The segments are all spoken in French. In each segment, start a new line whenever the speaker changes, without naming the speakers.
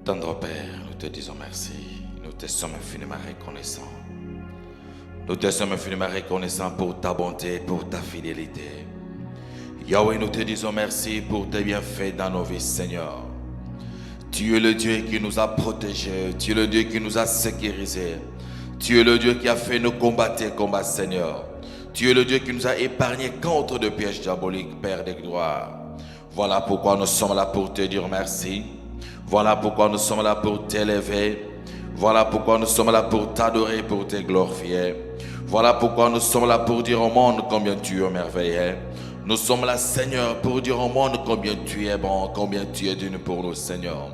Tendre Père, nous te disons merci. Nous te sommes infiniment reconnaissants. Nous te sommes infiniment reconnaissants pour ta bonté, pour ta fidélité. Yahweh, nous te disons merci pour tes bienfaits dans nos vies, Seigneur. Tu es le Dieu qui nous a protégés. Tu es le Dieu qui nous a sécurisés. Tu es le Dieu qui a fait nous combattre, Seigneur. Tu es le Dieu qui nous a épargnés contre de pièges diaboliques, Père de gloire. Voilà pourquoi nous sommes là pour te dire merci. Voilà pourquoi nous sommes là pour t'élever. Voilà pourquoi nous sommes là pour t'adorer, pour te glorifier. Voilà pourquoi nous sommes là pour dire au monde combien tu es merveilleux. Nous sommes là, Seigneur, pour dire au monde combien tu es bon, combien tu es digne pour nous, Seigneur.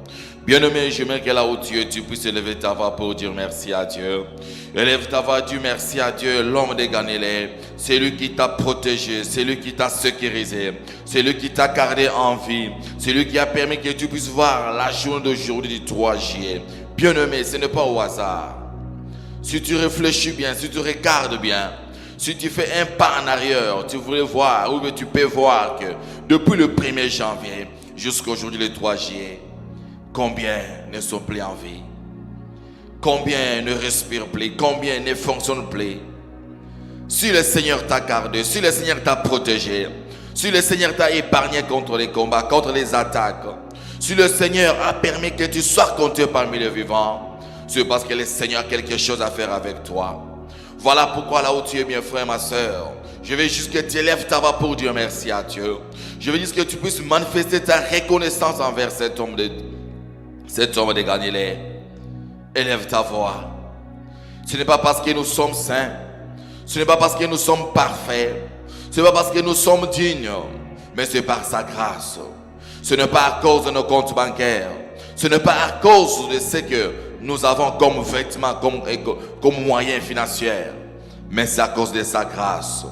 Bien-aimé, j'aimerais que là où tu es, tu puisses élever ta voix pour dire merci à Dieu. Élève ta voix, dis merci à Dieu, l'homme de Galilée. C'est lui qui t'a protégé, c'est lui qui t'a sécurisé, c'est lui qui t'a gardé en vie, c'est lui qui a permis que tu puisses voir la journée d'aujourd'hui du 3 juillet. Bien-aimé, ce n'est pas au hasard. Si tu réfléchis bien, si tu regardes bien, si tu fais un pas en arrière, tu voulais voir, ou tu peux voir que depuis le 1er janvier jusqu'à aujourd'hui le 3 juillet, combien ne sont plus en vie? Combien ne respirent plus? Combien ne fonctionnent plus? Si le Seigneur t'a gardé, si le Seigneur t'a protégé, si le Seigneur t'a épargné contre les combats, contre les attaques, si le Seigneur a permis que tu sois compté parmi les vivants, c'est parce que le Seigneur a quelque chose à faire avec toi. Voilà pourquoi là où tu es, bien frère, ma soeur, je veux juste que tu élèves ta voix pour dire merci à Dieu. Je veux juste que tu puisses manifester ta reconnaissance envers cet homme de Galilée. Élève ta voix. Ce n'est pas parce que nous sommes saints, ce n'est pas parce que nous sommes parfaits, ce n'est pas parce que nous sommes dignes, mais c'est par sa grâce. Ce n'est pas à cause de nos comptes bancaires, ce n'est pas à cause de ce que nous avons comme vêtements, comme moyens financiers, mais c'est à cause de sa grâce,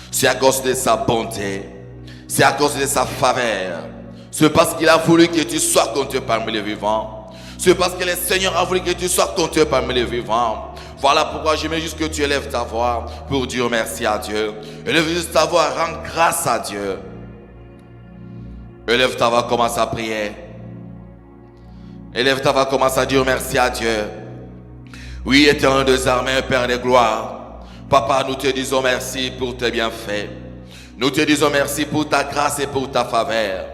c'est à cause de sa bonté, c'est à cause de sa faveur. C'est parce qu'il a voulu que tu sois compté parmi les vivants. C'est parce que le Seigneur a voulu que tu sois compté parmi les vivants. Voilà pourquoi j'aimerais juste que tu élèves ta voix pour dire merci à Dieu. Élève juste ta voix, rends grâce à Dieu. Élève ta voix, commence à prier. Élève ta voix, commence à dire merci à Dieu. Oui, éternel des armées, Père de gloire, Papa, nous te disons merci pour tes bienfaits. Nous te disons merci pour ta grâce et pour ta faveur.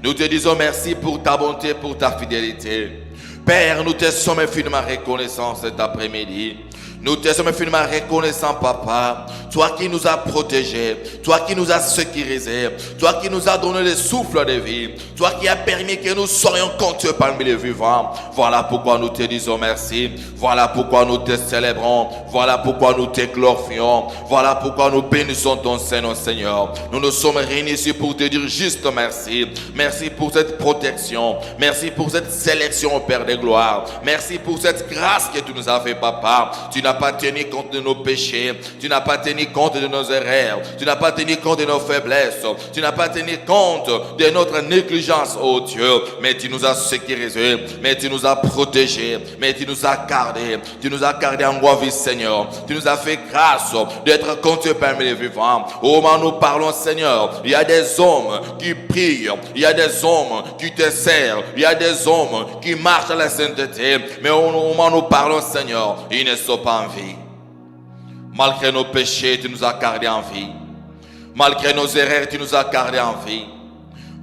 Nous te disons merci pour ta bonté, pour ta fidélité. Père, nous te sommes infiniment reconnaissants cet après-midi. Nous te sommes infiniment reconnaissants, Papa. Toi qui nous as protégés, toi qui nous as sécurisés, toi qui nous as donné le souffle de vie, toi qui as permis que nous soyons comptés parmi les vivants. Voilà pourquoi nous te disons merci. Voilà pourquoi nous te célébrons. Voilà pourquoi nous te glorifions. Voilà pourquoi nous bénissons ton Seigneur, Seigneur. Nous nous sommes réunis ici pour te dire juste merci. Merci pour cette protection. Merci pour cette sélection, Père de gloire. Merci pour cette grâce que tu nous as fait, Papa. Tu n'as pas tenu compte de nos péchés, tu n'as pas tenu compte de nos erreurs, tu n'as pas tenu compte de nos faiblesses, tu n'as pas tenu compte de notre négligence, oh Dieu, mais tu nous as sécurisés, mais tu nous as protégés, mais tu nous as gardés en voie vie, Seigneur. Tu nous as fait grâce d'être comptés parmi les vivants. Au moment où nous parlons, Seigneur, il y a des hommes qui prient, il y a des hommes qui te servent, il y a des hommes qui marchent à la sainteté, mais au moment où nous parlons, Seigneur, ils ne sont pas en vie. Malgré nos péchés, tu nous as gardés en vie. Malgré nos erreurs, tu nous as gardés en vie.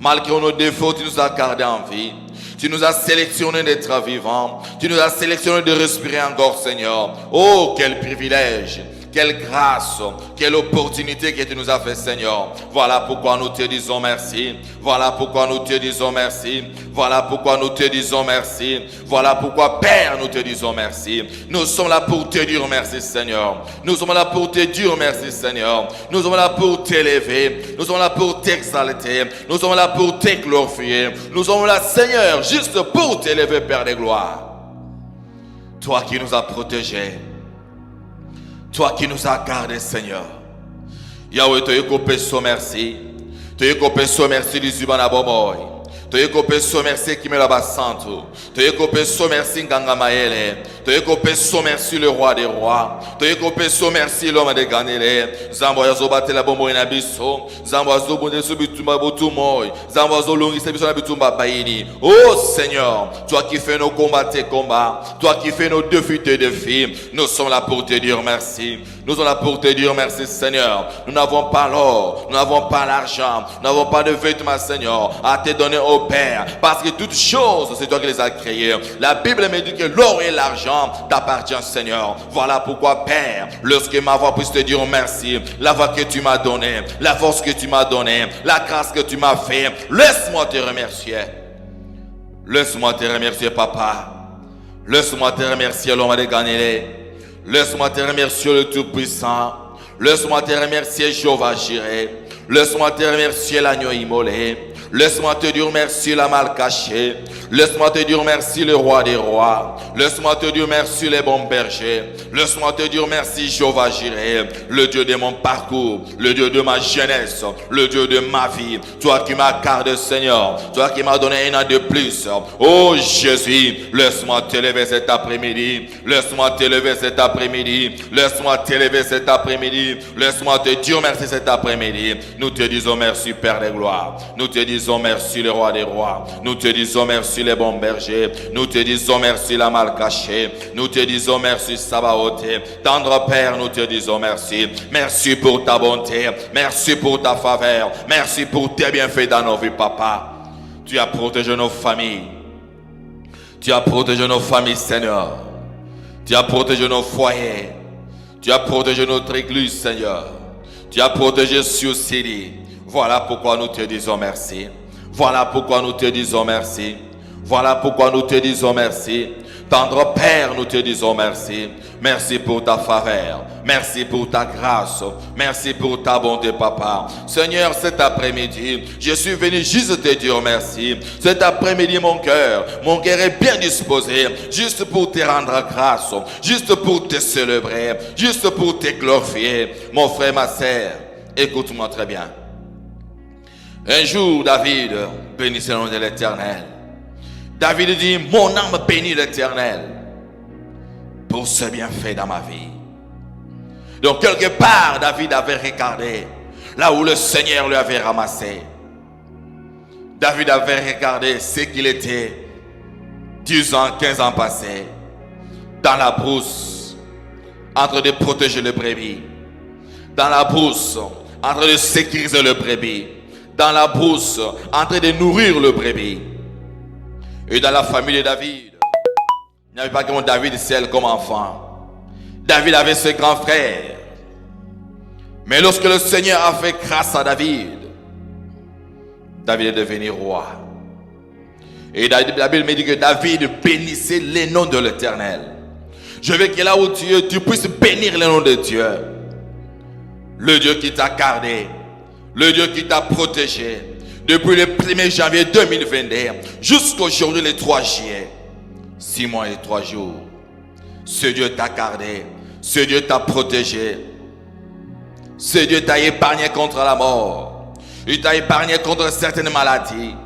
Malgré nos défauts, tu nous as gardés en vie. Tu nous as sélectionnés d'être vivants. Tu nous as sélectionnés de respirer encore, Seigneur. Oh, quel privilège! Quelle grâce, quelle opportunité que tu nous as fait, Seigneur. Voilà pourquoi nous te disons merci. Voilà pourquoi nous te disons merci. Voilà pourquoi nous te disons merci. Voilà pourquoi, Père, nous te disons merci. Nous sommes là pour te dire merci, Seigneur. Nous sommes là pour te dire merci, Seigneur. Nous sommes là pour t'élever. Nous sommes là pour t'exalter. Nous sommes là pour te glorifier. Nous sommes là, Seigneur, juste pour t'élever, Père de gloire. Toi qui nous as protégés. Toi qui nous as gardés, Seigneur. Yahweh, tu es coupé merci. Tu es coupé merci du Zubana Boboy. Toyeko peso merci qui me la basanto. Toyeko peso merci nganga maele. Toyeko peso merci le roi des rois. Toyeko peso merci l'homme de ganele. Zambo yazo batela bombo ina biso. Zambo yazo bonde subitumba botumoy. Zambo yazo longi sebiso na bitumba baini. Oh Seigneur, toi qui fais nos combats tes combats, toi qui fais nos défis tes défis, nous sommes là pour te dire merci. Nous sommes là pour te dire merci Seigneur. Nous n'avons pas l'or, nous n'avons pas l'argent, nous n'avons pas de vêtements Seigneur à te donner au Père, parce que toutes choses c'est toi qui les as créées. La Bible me dit que l'or et l'argent t'appartiennent Seigneur. Voilà pourquoi Père, lorsque ma voix puisse te dire merci, la voix que tu m'as donnée, la force que tu m'as donnée, la grâce que tu m'as fait, laisse-moi te remercier. Laisse-moi te remercier Papa. Laisse-moi te remercier l'homme de Ganélé. Laisse-moi te remercier le Tout-Puissant. Laisse-moi te remercier Jéhovah Jireh. Laisse-moi te remercier l'agneau immolé. Laisse-moi te dire merci la mal cachée. Laisse-moi te dire merci le roi des rois. Laisse-moi te dire merci les bons bergers. Laisse-moi te dire merci Jéhovah Jireh, le Dieu de mon parcours, le Dieu de ma jeunesse, le Dieu de ma vie. Toi qui m'as gardé Seigneur, toi qui m'as donné un an de plus. Oh Jésus, laisse-moi t'élever cet après-midi. Laisse-moi t'élever cet après-midi. Laisse-moi t'élever cet après-midi. Laisse-moi te dire merci cet après-midi. Nous te disons merci Père de gloire. Nous te disons merci le roi des rois. Nous te disons merci les bons bergers. Nous te disons merci la mal cachée. Nous te disons merci Sabaoth. Tendre Père, nous te disons merci. Merci pour ta bonté. Merci pour ta faveur. Merci pour tes bienfaits dans nos vies Papa. Tu as protégé nos familles. Tu as protégé nos familles Seigneur. Tu as protégé nos foyers. Tu as protégé notre église Seigneur. Tu as protégé Sioux City. Voilà pourquoi nous te disons merci. Voilà pourquoi nous te disons merci. Voilà pourquoi nous te disons merci. Tendre Père, nous te disons merci. Merci pour ta faveur. Merci pour ta grâce. Merci pour ta bonté, Papa. Seigneur, cet après-midi, je suis venu juste te dire merci. Cet après-midi, mon cœur est bien disposé, juste pour te rendre grâce, juste pour te célébrer, juste pour te glorifier. Mon frère, ma sœur, écoute-moi très bien. Un jour, David bénissait le nom de l'Éternel. David dit, mon âme bénit l'Éternel pour ce bienfait dans ma vie. Donc quelque part, David avait regardé là où le Seigneur lui avait ramassé. David avait regardé ce qu'il était 10 ans, 15 ans passés dans la brousse, en train de protéger le brebis, dans la brousse, en train de sécuriser le brebis, dans la brousse, en train de nourrir le brebis. Et dans la famille de David, il n'y avait pas que David seul comme enfant. David avait ses grands frères. Mais lorsque le Seigneur a fait grâce à David, David est devenu roi. Et la Bible me dit que David bénissait le nom de l'Éternel. Je veux que là où tu es, tu puisses bénir le nom de Dieu. Le Dieu qui t'a gardé, le Dieu qui t'a protégé. Depuis le 1er janvier 2022 jusqu'aujourd'hui le 3 juillet, 6 mois et 3 jours, ce Dieu t'a gardé, ce Dieu t'a protégé, ce Dieu t'a épargné contre la mort, il t'a épargné contre certaines maladies,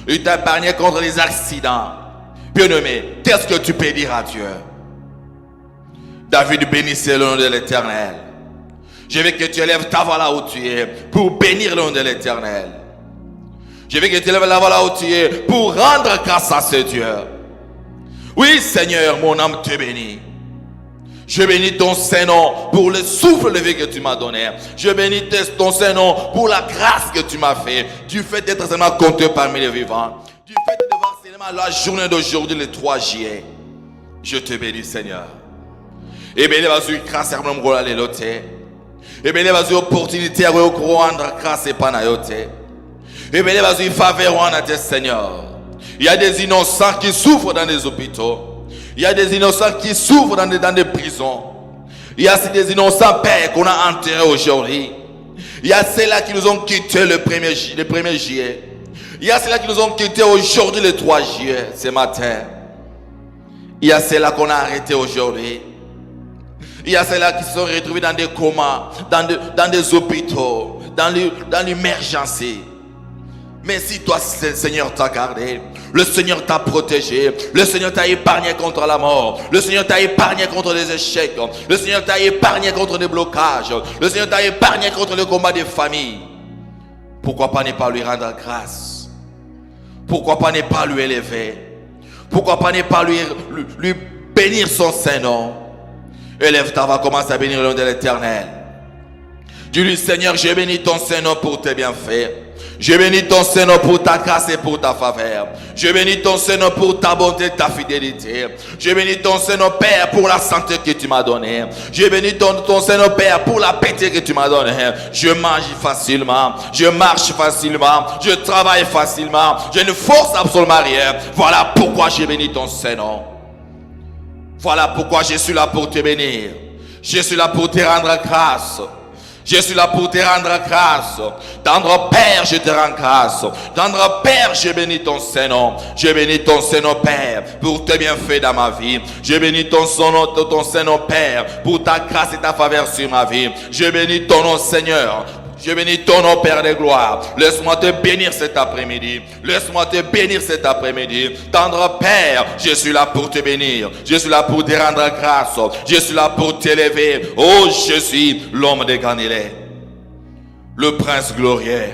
il t'a épargné contre les accidents. Bien-aimé, qu'est-ce que tu peux dire à Dieu? David bénissait le nom de l'Éternel. Je veux que tu élèves ta voix là où tu es pour bénir le nom de l'Éternel. Je veux que tu lèves la voix là où tu es pour rendre grâce à ce Dieu. Oui, Seigneur, mon âme te bénit. Je bénis ton Saint-Nom pour le souffle de vie que tu m'as donné. Je bénis ton Saint-Nom pour la grâce que tu m'as fait. Du fait d'être seulement compté parmi les vivants. Du fait de voir seulement la journée d'aujourd'hui, le 3 juillet. Je te bénis, Seigneur. Et bénis la grâce à mon rôle l'élote. Et bénis la opportunité à rendre grâce et panayote. Et bien, il faveur à tes Seigneur. Il y a des innocents qui souffrent dans des hôpitaux. Il y a des innocents qui souffrent dans des prisons. Il y a des innocents pères qu'on a enterrés aujourd'hui. Il y a ceux-là qui nous ont quittés le 1er juillet. Il y a ceux-là qui nous ont quittés aujourd'hui le 3 juillet, ce matin. Il y a ceux-là qu'on a arrêtés aujourd'hui. Il y a ceux-là qui se sont retrouvés dans des comas, dans des hôpitaux, dans l'urgence. Mais si toi, le Seigneur t'a gardé, le Seigneur t'a protégé, le Seigneur t'a épargné contre la mort, le Seigneur t'a épargné contre les échecs, le Seigneur t'a épargné contre les blocages, le Seigneur t'a épargné contre le combat des familles, pourquoi pas ne pas lui rendre grâce? Pourquoi pas ne pas lui élever? Pourquoi pas ne pas lui bénir son Saint-Nom? Élève-toi, va commencer à bénir le nom de l'Éternel. Dis-lui, Seigneur, je bénis ton Saint-Nom pour tes bienfaits. Je bénis ton Saint-Nom pour ta grâce et pour ta faveur. Je bénis ton Saint-Nom pour ta bonté et ta fidélité. Je bénis ton Saint-Nom, Père, pour la santé que tu m'as donnée. Je bénis ton Saint-Nom, Père, pour la paix que tu m'as donnée. Je mange facilement, je marche facilement, je travaille facilement, je ne force absolument rien. Voilà pourquoi je bénis ton Saint-Nom. Voilà pourquoi je suis là pour te bénir. Je suis là pour te rendre grâce. Je suis là pour te rendre grâce. Tendre Père, je te rends grâce. Tendre Père, je bénis ton Saint-Nom. Je bénis ton Saint-Nom, Père, pour tes bienfaits dans ma vie. Je bénis ton Saint-Nom, Père, pour ta grâce et ta faveur sur ma vie. Je bénis ton nom, Seigneur. Je bénis ton nom, Père de gloire. Laisse-moi te bénir cet après-midi. Laisse-moi te bénir cet après-midi. Tendre Père, je suis là pour te bénir. Je suis là pour te rendre grâce. Je suis là pour t'élever. Oh, je suis l'homme de Galilée. Le prince glorieux.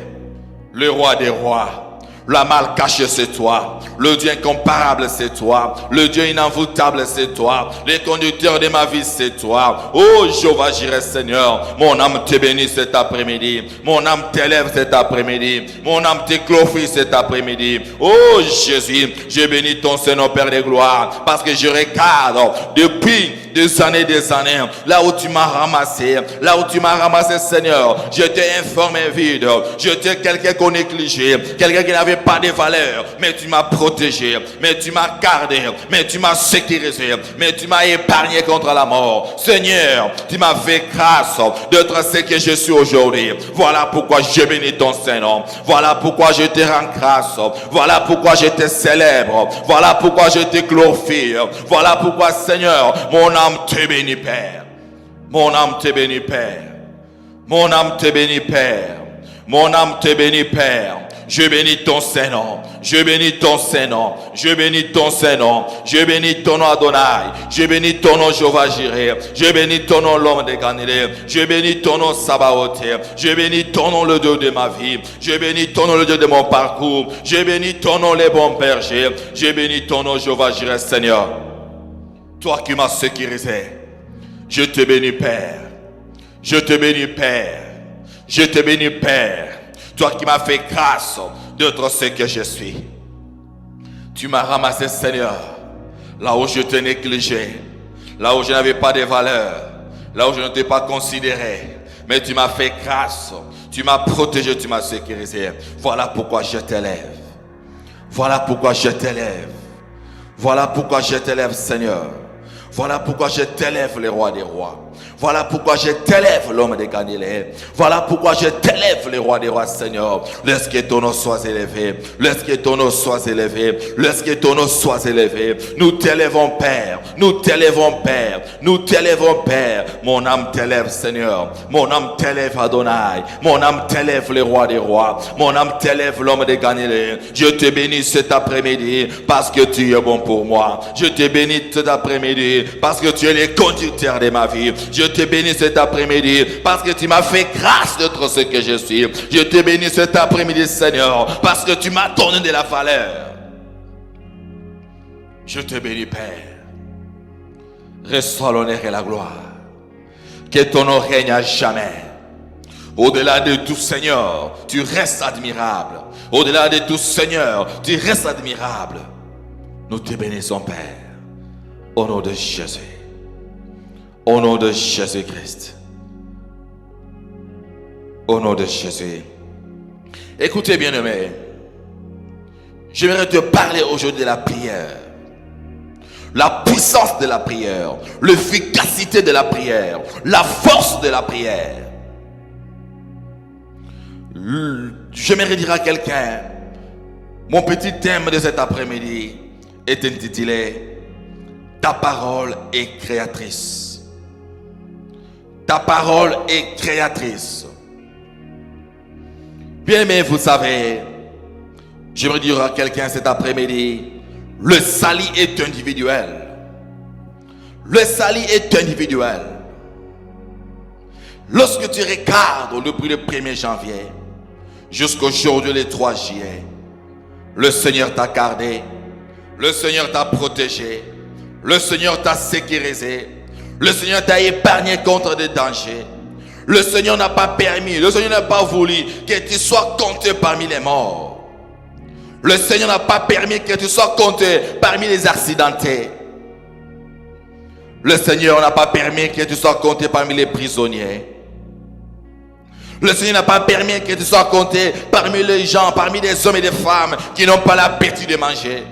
Le roi des rois. La mal cachée, c'est toi. Le Dieu incomparable, c'est toi. Le Dieu inenvoûtable, c'est toi. Le conducteur de ma vie, c'est toi. Oh, Jéhovah Jireh, Seigneur. Mon âme te bénit cet après-midi. Mon âme t'élève cet après-midi. Mon âme te glorifie cet après-midi. Oh, Jésus, je bénis ton Seigneur, Père de gloire. Parce que je regarde depuis des années, là où tu m'as ramassé, Seigneur. Je t'ai informé vide. Je t'ai quelqu'un qu'on négligeait. Quelqu'un qui n'avait pas de valeur, mais tu m'as protégé, mais tu m'as gardé, mais tu m'as sécurisé, mais tu m'as épargné contre la mort. Seigneur, tu m'as fait grâce d'être ce que je suis aujourd'hui. Voilà pourquoi je bénis ton Saint-Nom. Voilà pourquoi je te rends grâce. Voilà pourquoi je te célèbre. Voilà pourquoi je te glorifie. Voilà pourquoi, Seigneur, mon âme te bénit, Père. Mon âme te bénit, Père. Mon âme te bénit, Père. Mon âme te bénit, Père. Je bénis ton Saint-Nom. Je bénis ton Saint-Nom. Je bénis ton Saint-Nom. Je bénis ton nom, Adonai. Je bénis ton nom, Jéhovah Jireh. Je bénis ton nom, l'homme de Galilée. Je bénis ton nom, Sabaoth. Je bénis ton nom, le Dieu de ma vie. Je bénis ton nom, le Dieu de mon parcours. Je bénis ton nom, les bons bergers. Je bénis ton nom, Jéhovah Jireh, Seigneur. Toi qui m'as sécurisé. Je te bénis, Père. Je te bénis, Père. Je te bénis, Père. Toi qui m'as fait grâce d'être ce que je suis. Tu m'as ramassé, Seigneur, là où je t'ai négligé, là où je n'avais pas de valeur, là où je ne t'ai pas considéré. Mais tu m'as fait grâce, tu m'as protégé, tu m'as sécurisé. Voilà pourquoi je t'élève. Voilà pourquoi je t'élève. Voilà pourquoi je t'élève, Seigneur. Voilà pourquoi je t'élève, le roi des rois. Voilà pourquoi je t'élève, l'homme de Galilée. Voilà pourquoi je t'élève, le roi des rois, Seigneur. Laisse que ton nom soit élevé. Laisse que ton nom soit élevé. Laisse que ton nom soit élevé. Nous t'élèvons, Père. Nous t'élèvons, Père. Nous t'élèvons, Père. Mon âme t'élève, Seigneur. Mon âme t'élève, Adonai. Mon âme t'élève, le roi des rois. Mon âme t'élève, l'homme de Galilée. Je te bénis cet après-midi parce que tu es bon pour moi. Je te bénis cet après-midi parce que tu es le conducteur de ma vie. Je te bénis cet après-midi parce que tu m'as fait grâce d'être ce que je suis. Je te bénis cet après-midi, Seigneur, parce que tu m'as donné de la valeur. Je te bénis, Père. Reçois l'honneur et la gloire. Que ton nom règne à jamais. Au-delà de tout, Seigneur, tu restes admirable. Au-delà de tout, Seigneur, tu restes admirable. Nous te bénissons, Père. Au nom de Jésus. Au nom de Jésus-Christ. Au nom de Jésus. Écoutez, bien-aimés. J'aimerais te parler aujourd'hui de la prière. La puissance de la prière. L'efficacité de la prière. La force de la prière. J'aimerais dire à quelqu'un, mon petit thème de cet après-midi est intitulé « Ta parole est créatrice ». Ta parole est créatrice. Bien aimé, vous savez, J'aimerais dire à quelqu'un cet après-midi, le salut est individuel. Le salut est individuel. Lorsque tu regardes depuis le 1er janvier jusqu'aujourd'hui le 3 juillet, le Seigneur t'a gardé, le Seigneur t'a protégé, le Seigneur t'a sécurisé, le Seigneur t'a épargné contre des dangers. Le Seigneur n'a pas permis, le Seigneur n'a pas voulu que tu sois compté parmi les morts. Le Seigneur n'a pas permis que tu sois compté parmi les accidentés. Le Seigneur n'a pas permis que tu sois compté parmi les prisonniers. Le Seigneur n'a pas permis que tu sois compté parmi les gens, parmi des hommes et des femmes qui n'ont pas l'appétit de manger.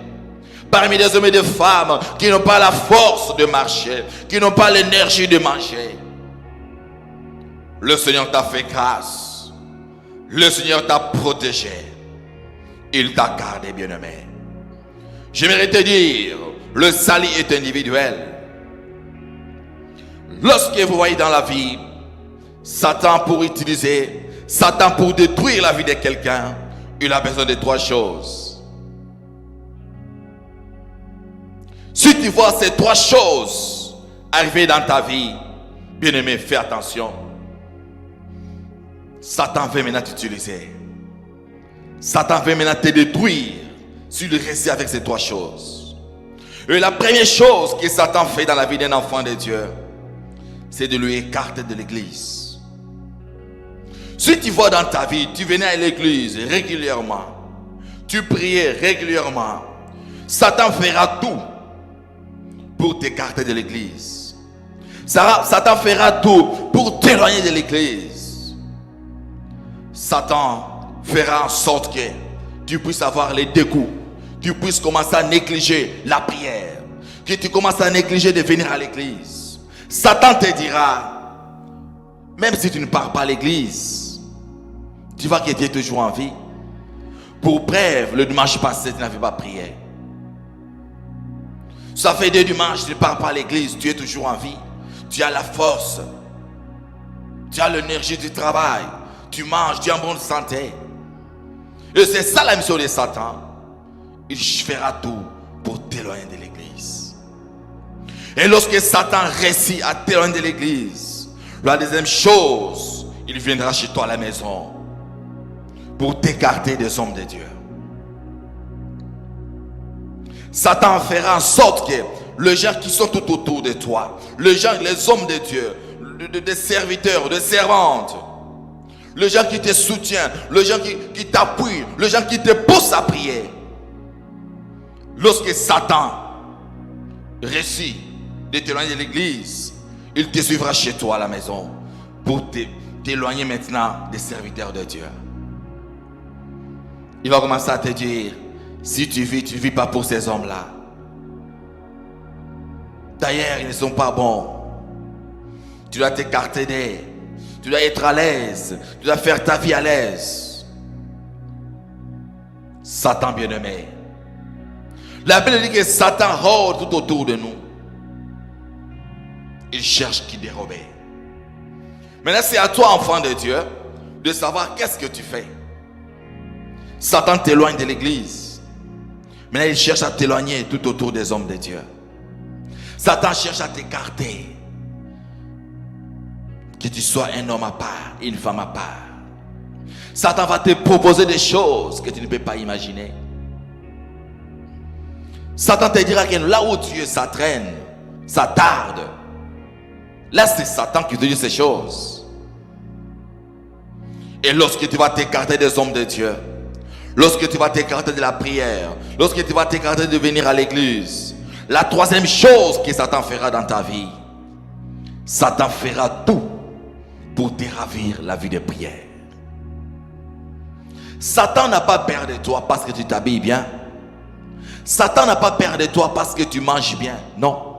Parmi des hommes et des femmes qui n'ont pas la force de marcher, qui n'ont pas l'énergie de manger. Le Seigneur t'a fait grâce. Le Seigneur t'a protégé. Il t'a gardé, bien-aimé. J'aimerais te dire, le salut est individuel. Lorsque vous voyez dans la vie, Satan pour utiliser, Satan pour détruire la vie de quelqu'un, il a besoin de 3 choses. Si tu vois ces 3 choses arriver dans ta vie, bien-aimé, fais attention. Satan veut maintenant t'utiliser. Satan veut maintenant te détruire si tu restes avec ces 3 choses. Et la première chose que Satan fait dans la vie d'un enfant de Dieu, c'est de lui écarter de l'église. Si tu vois dans ta vie, tu venais à l'église régulièrement, tu priais régulièrement, Satan fera tout pour t'écarter de l'église. Satan fera tout pour t'éloigner de l'église. Satan fera en sorte que tu puisses avoir les dégoûts, tu puisses commencer à négliger la prière, que tu commences à négliger de venir à l'église. Satan te dira, même si tu ne pars pas à l'église, tu vas quitter toujours en vie. Pour preuve, le dimanche passé, tu n'avais pas prié. Ça fait 2 dimanches, tu ne pars pas à l'église, tu es toujours en vie. Tu as la force, tu as l'énergie du travail, tu manges, tu es en bonne santé. Et c'est ça la mission de Satan. Il fera tout pour t'éloigner de l'église. Et lorsque Satan réussit à t'éloigner de l'église, la deuxième chose, il viendra chez toi à la maison pour t'écarter des hommes de Dieu. Satan fera en sorte que les gens qui sont tout autour de toi, les hommes de Dieu, des serviteurs, des servantes, les gens qui te soutiennent, les gens qui t'appuient, les gens qui te poussent à prier. Lorsque Satan réussit de t'éloigner de l'église, il te suivra chez toi à la maison pour t'éloigner maintenant des serviteurs de Dieu. Il va commencer à te dire, si tu vis pas pour ces hommes-là. D'ailleurs, ils ne sont pas bons. Tu dois t'écarter d'eux. Tu dois être à l'aise. Tu dois faire ta vie à l'aise. Satan bien-aimé. La Bible dit que Satan rôde tout autour de nous. Il cherche qui dérober. Maintenant, c'est à toi, enfant de Dieu, de savoir qu'est-ce que tu fais. Satan t'éloigne de l'église. Maintenant, il cherche à t'éloigner tout autour des hommes de Dieu. Satan cherche à t'écarter. Que tu sois un homme à part, une femme à part. Satan va te proposer des choses que tu ne peux pas imaginer. Satan te dira que là où tu es, ça traîne, ça tarde. Là, c'est Satan qui te dit ces choses. Et lorsque tu vas t'écarter des hommes de Dieu, lorsque tu vas t'écarter de la prière, lorsque tu vas t'écarter de venir à l'église, la troisième chose que Satan fera dans ta vie, Satan fera tout pour te ravir la vie de prière. Satan n'a pas peur de toi parce que tu t'habilles bien. Satan n'a pas peur de toi parce que tu manges bien. Non.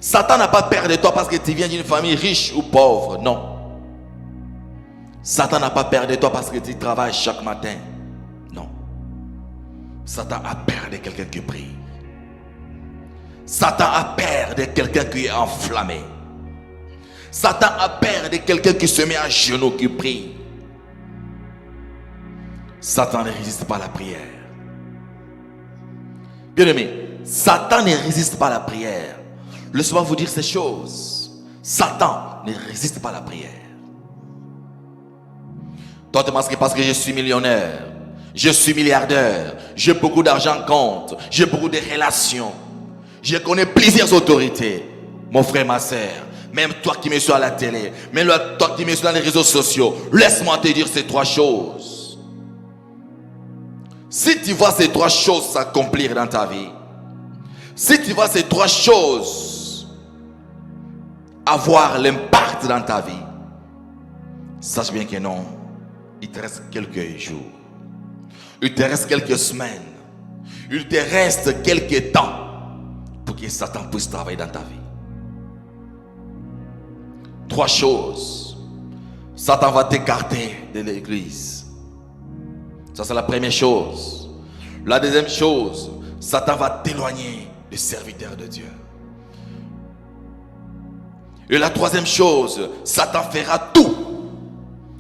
Satan n'a pas peur de toi parce que tu viens d'une famille riche ou pauvre. Non. Satan n'a pas peur de toi parce que tu travailles chaque matin. Non. Satan a peur de quelqu'un qui prie. Satan a peur de quelqu'un qui est enflammé. Satan a peur de quelqu'un qui se met à genoux, qui prie. Satan ne résiste pas à la prière. Bien-aimé, Satan ne résiste pas à la prière. Laissez-moi vous dire ces choses. Satan ne résiste pas à la prière. Toi, tu penses que parce que je suis millionnaire, je suis milliardaire, j'ai beaucoup d'argent en compte, j'ai beaucoup de relations, je connais plusieurs autorités. Mon frère, ma soeur, même toi qui me suis à la télé, même toi qui me suis dans les réseaux sociaux, laisse-moi te dire ces trois choses. Si tu vois ces trois choses s'accomplir dans ta vie, si tu vois ces trois choses avoir l'impact dans ta vie, sache bien que non, il te reste quelques jours, il te reste quelques semaines, il te reste quelques temps pour que Satan puisse travailler dans ta vie. Trois choses. Satan va t'écarter de l'église. Ça, c'est la première chose. La deuxième chose, Satan va t'éloigner des serviteurs de Dieu. Et la troisième chose, Satan fera tout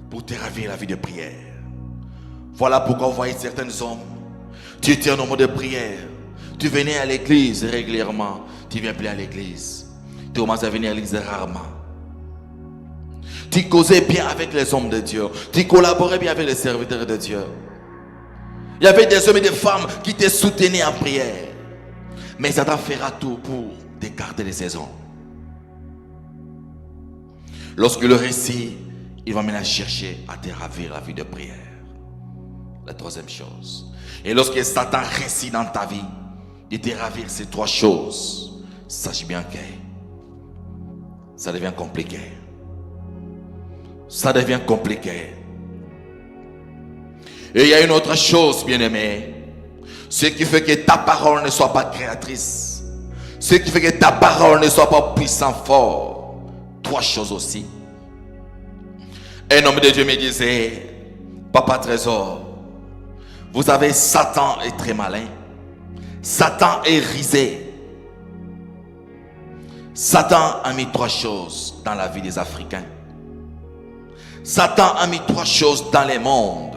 pour te ravir la vie de prière. Voilà pourquoi vous voyez certains hommes, tu étais un homme de prière, tu venais à l'église régulièrement, tu ne viens plus à l'église, tu commences à venir à l'église rarement. Tu causais bien avec les hommes de Dieu, tu collaborais bien avec les serviteurs de Dieu. Il y avait des hommes et des femmes qui te soutenaient en prière. Mais Satan fera tout pour t'écarter de ces hommes. Lorsque le récit, il va maintenant chercher à te ravir la vie de prière. La troisième chose. Et lorsque Satan récit dans ta vie, il te ravire ces trois choses. Sache bien que ça devient compliqué. Ça devient compliqué. Et il y a une autre chose, bien-aimé. Ce qui fait que ta parole ne soit pas créatrice. Ce qui fait que ta parole ne soit pas puissant, fort. Trois choses aussi. Un homme de Dieu me disait, Papa Trésor, vous savez, Satan est très malin. Satan est risé. Satan a mis trois choses dans la vie des Africains. Satan a mis trois choses dans les mondes.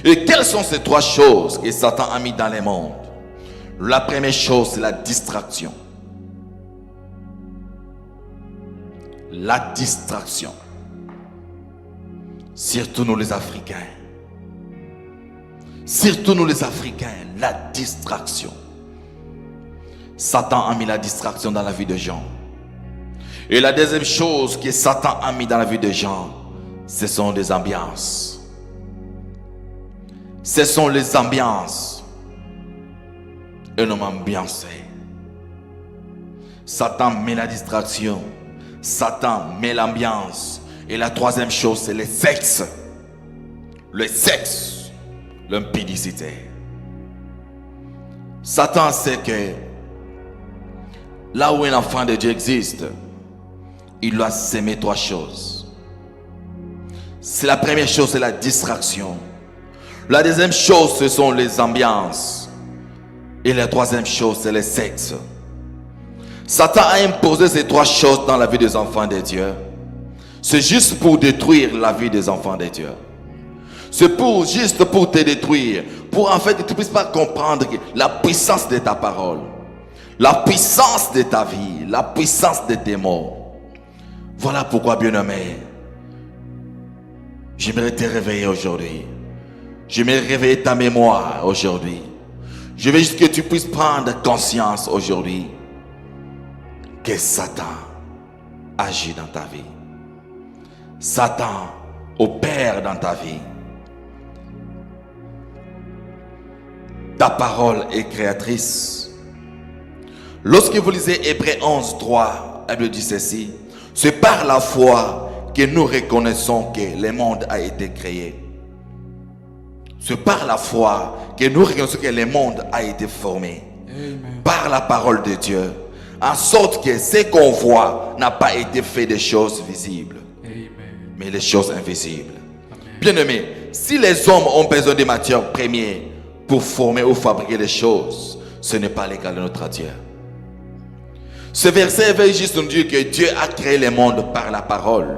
Et quelles sont ces trois choses que Satan a mis dans les mondes? La première chose, c'est la distraction. La distraction. Surtout nous les Africains. Surtout nous les Africains, la distraction. Satan a mis la distraction dans la vie de Jean. Et la deuxième chose que Satan a mis dans la vie de Jean, ce sont des ambiances. Ce sont les ambiances. Un homme ambiancé. Satan met la distraction. Satan met l'ambiance. Et la troisième chose, c'est le sexe. Le sexe. L'impudicité. Satan sait que là où un enfant de Dieu existe, il doit s'aimer trois choses. C'est la première chose, c'est la distraction. La deuxième chose, ce sont les ambiances. Et la troisième chose, c'est le sexe. Satan a imposé ces trois choses dans la vie des enfants de Dieu. C'est juste pour détruire la vie des enfants de Dieu. C'est juste pour te détruire. Pour en fait que tu ne puisses pas comprendre la puissance de ta parole. La puissance de ta vie. La puissance de tes mots. Voilà pourquoi, bien-aimé, j'aimerais te réveiller aujourd'hui. J'aimerais réveiller ta mémoire aujourd'hui. Je veux juste que tu puisses prendre conscience aujourd'hui que Satan agit dans ta vie. Satan opère dans ta vie. Ta parole est créatrice. Lorsque vous lisez Hébreux 11, 3, elle dit ceci. C'est par la foi que nous reconnaissons que le monde a été créé. C'est par la foi que nous reconnaissons que le monde a été formé. Amen. Par la parole de Dieu. En sorte que ce qu'on voit n'a pas été fait des choses visibles. Amen. Mais les choses invisibles. Bien-aimés, si les hommes ont besoin de matières premières pour former ou fabriquer les choses, ce n'est pas l'égal de notre Dieu. Ce verset veut juste nous dire que Dieu a créé le monde par la parole.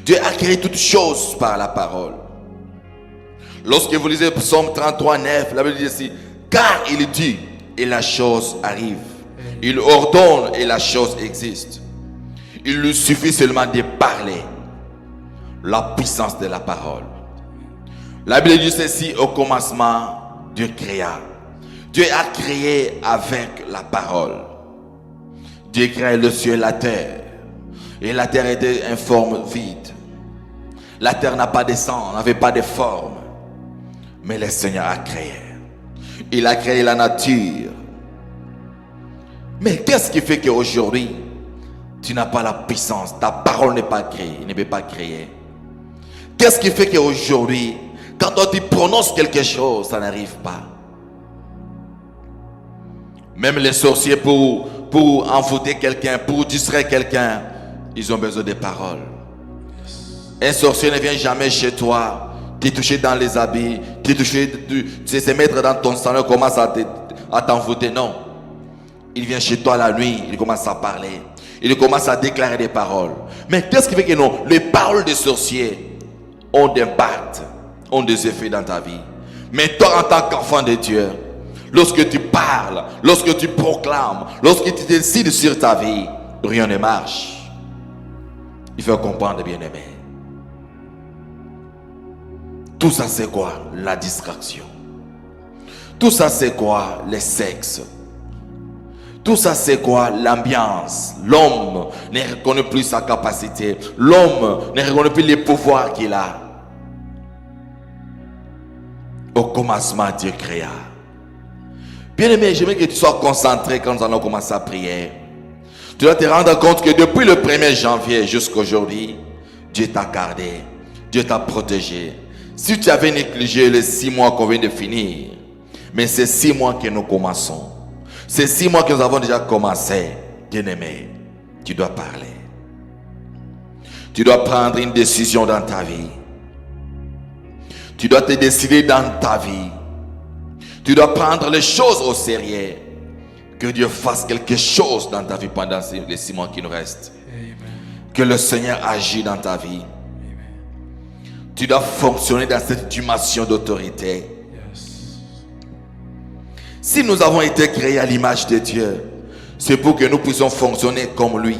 Dieu a créé toutes choses par la parole. Lorsque vous lisez Psaume 33, 9, la Bible dit ici, Car il dit et la chose arrive. Il ordonne et la chose existe. Il lui suffit seulement de parler. La puissance de la parole. La Bible dit ceci: au commencement, Dieu créa. Dieu a créé avec la parole. Dieu créa le ciel et la terre. Et la terre était informe, vide. La terre n'a pas de sang, n'avait pas de forme. Mais le Seigneur a créé. Il a créé la nature. Mais qu'est-ce qui fait qu'aujourd'hui, tu n'as pas la puissance? Ta parole n'est pas créée, ne peut pas créer. Qu'est-ce qui fait qu'aujourd'hui, quand toi tu prononces quelque chose, ça n'arrive pas? Même les sorciers, pour envoûter quelqu'un, pour distraire quelqu'un, ils ont besoin de paroles. Un sorcier ne vient jamais chez toi, te toucher dans les habits, te toucher, se mettre dans ton salon, commence à t'envoûter. Non. Il vient chez toi la nuit, il commence à parler. Il commence à déclarer des paroles. Mais qu'est-ce qui fait que non? Les paroles des sorciers ont d'impact, ont des effets dans ta vie. Mais toi, en tant qu'enfant de Dieu, lorsque tu parles, lorsque tu proclames, lorsque tu décides sur ta vie, rien ne marche. Il faut comprendre, bien-aimé. Tout ça, c'est quoi? La distraction. Tout ça, c'est quoi? Le sexe. Tout ça, c'est quoi? L'ambiance. L'homme ne reconnaît plus sa capacité. L'homme ne reconnaît plus les pouvoirs qu'il a. Au commencement, Dieu créa. Bien-aimé, j'aimerais que tu sois concentré quand nous allons commencer à prier. Tu dois te rendre compte que depuis le 1er janvier jusqu'à aujourd'hui, Dieu t'a gardé. Dieu t'a protégé. Si tu avais négligé les 6 mois qu'on vient de finir, mais c'est 6 mois que nous commençons. C'est 6 mois que nous avons déjà commencé. Bien-aimé, tu dois parler. Tu dois prendre une décision dans ta vie. Tu dois te décider dans ta vie. Tu dois prendre les choses au sérieux. Que Dieu fasse quelque chose dans ta vie pendant les 6 mois qui nous restent. Amen. Que le Seigneur agisse dans ta vie. Amen. Tu dois fonctionner dans cette dimension d'autorité. Si nous avons été créés à l'image de Dieu, c'est pour que nous puissions fonctionner comme lui,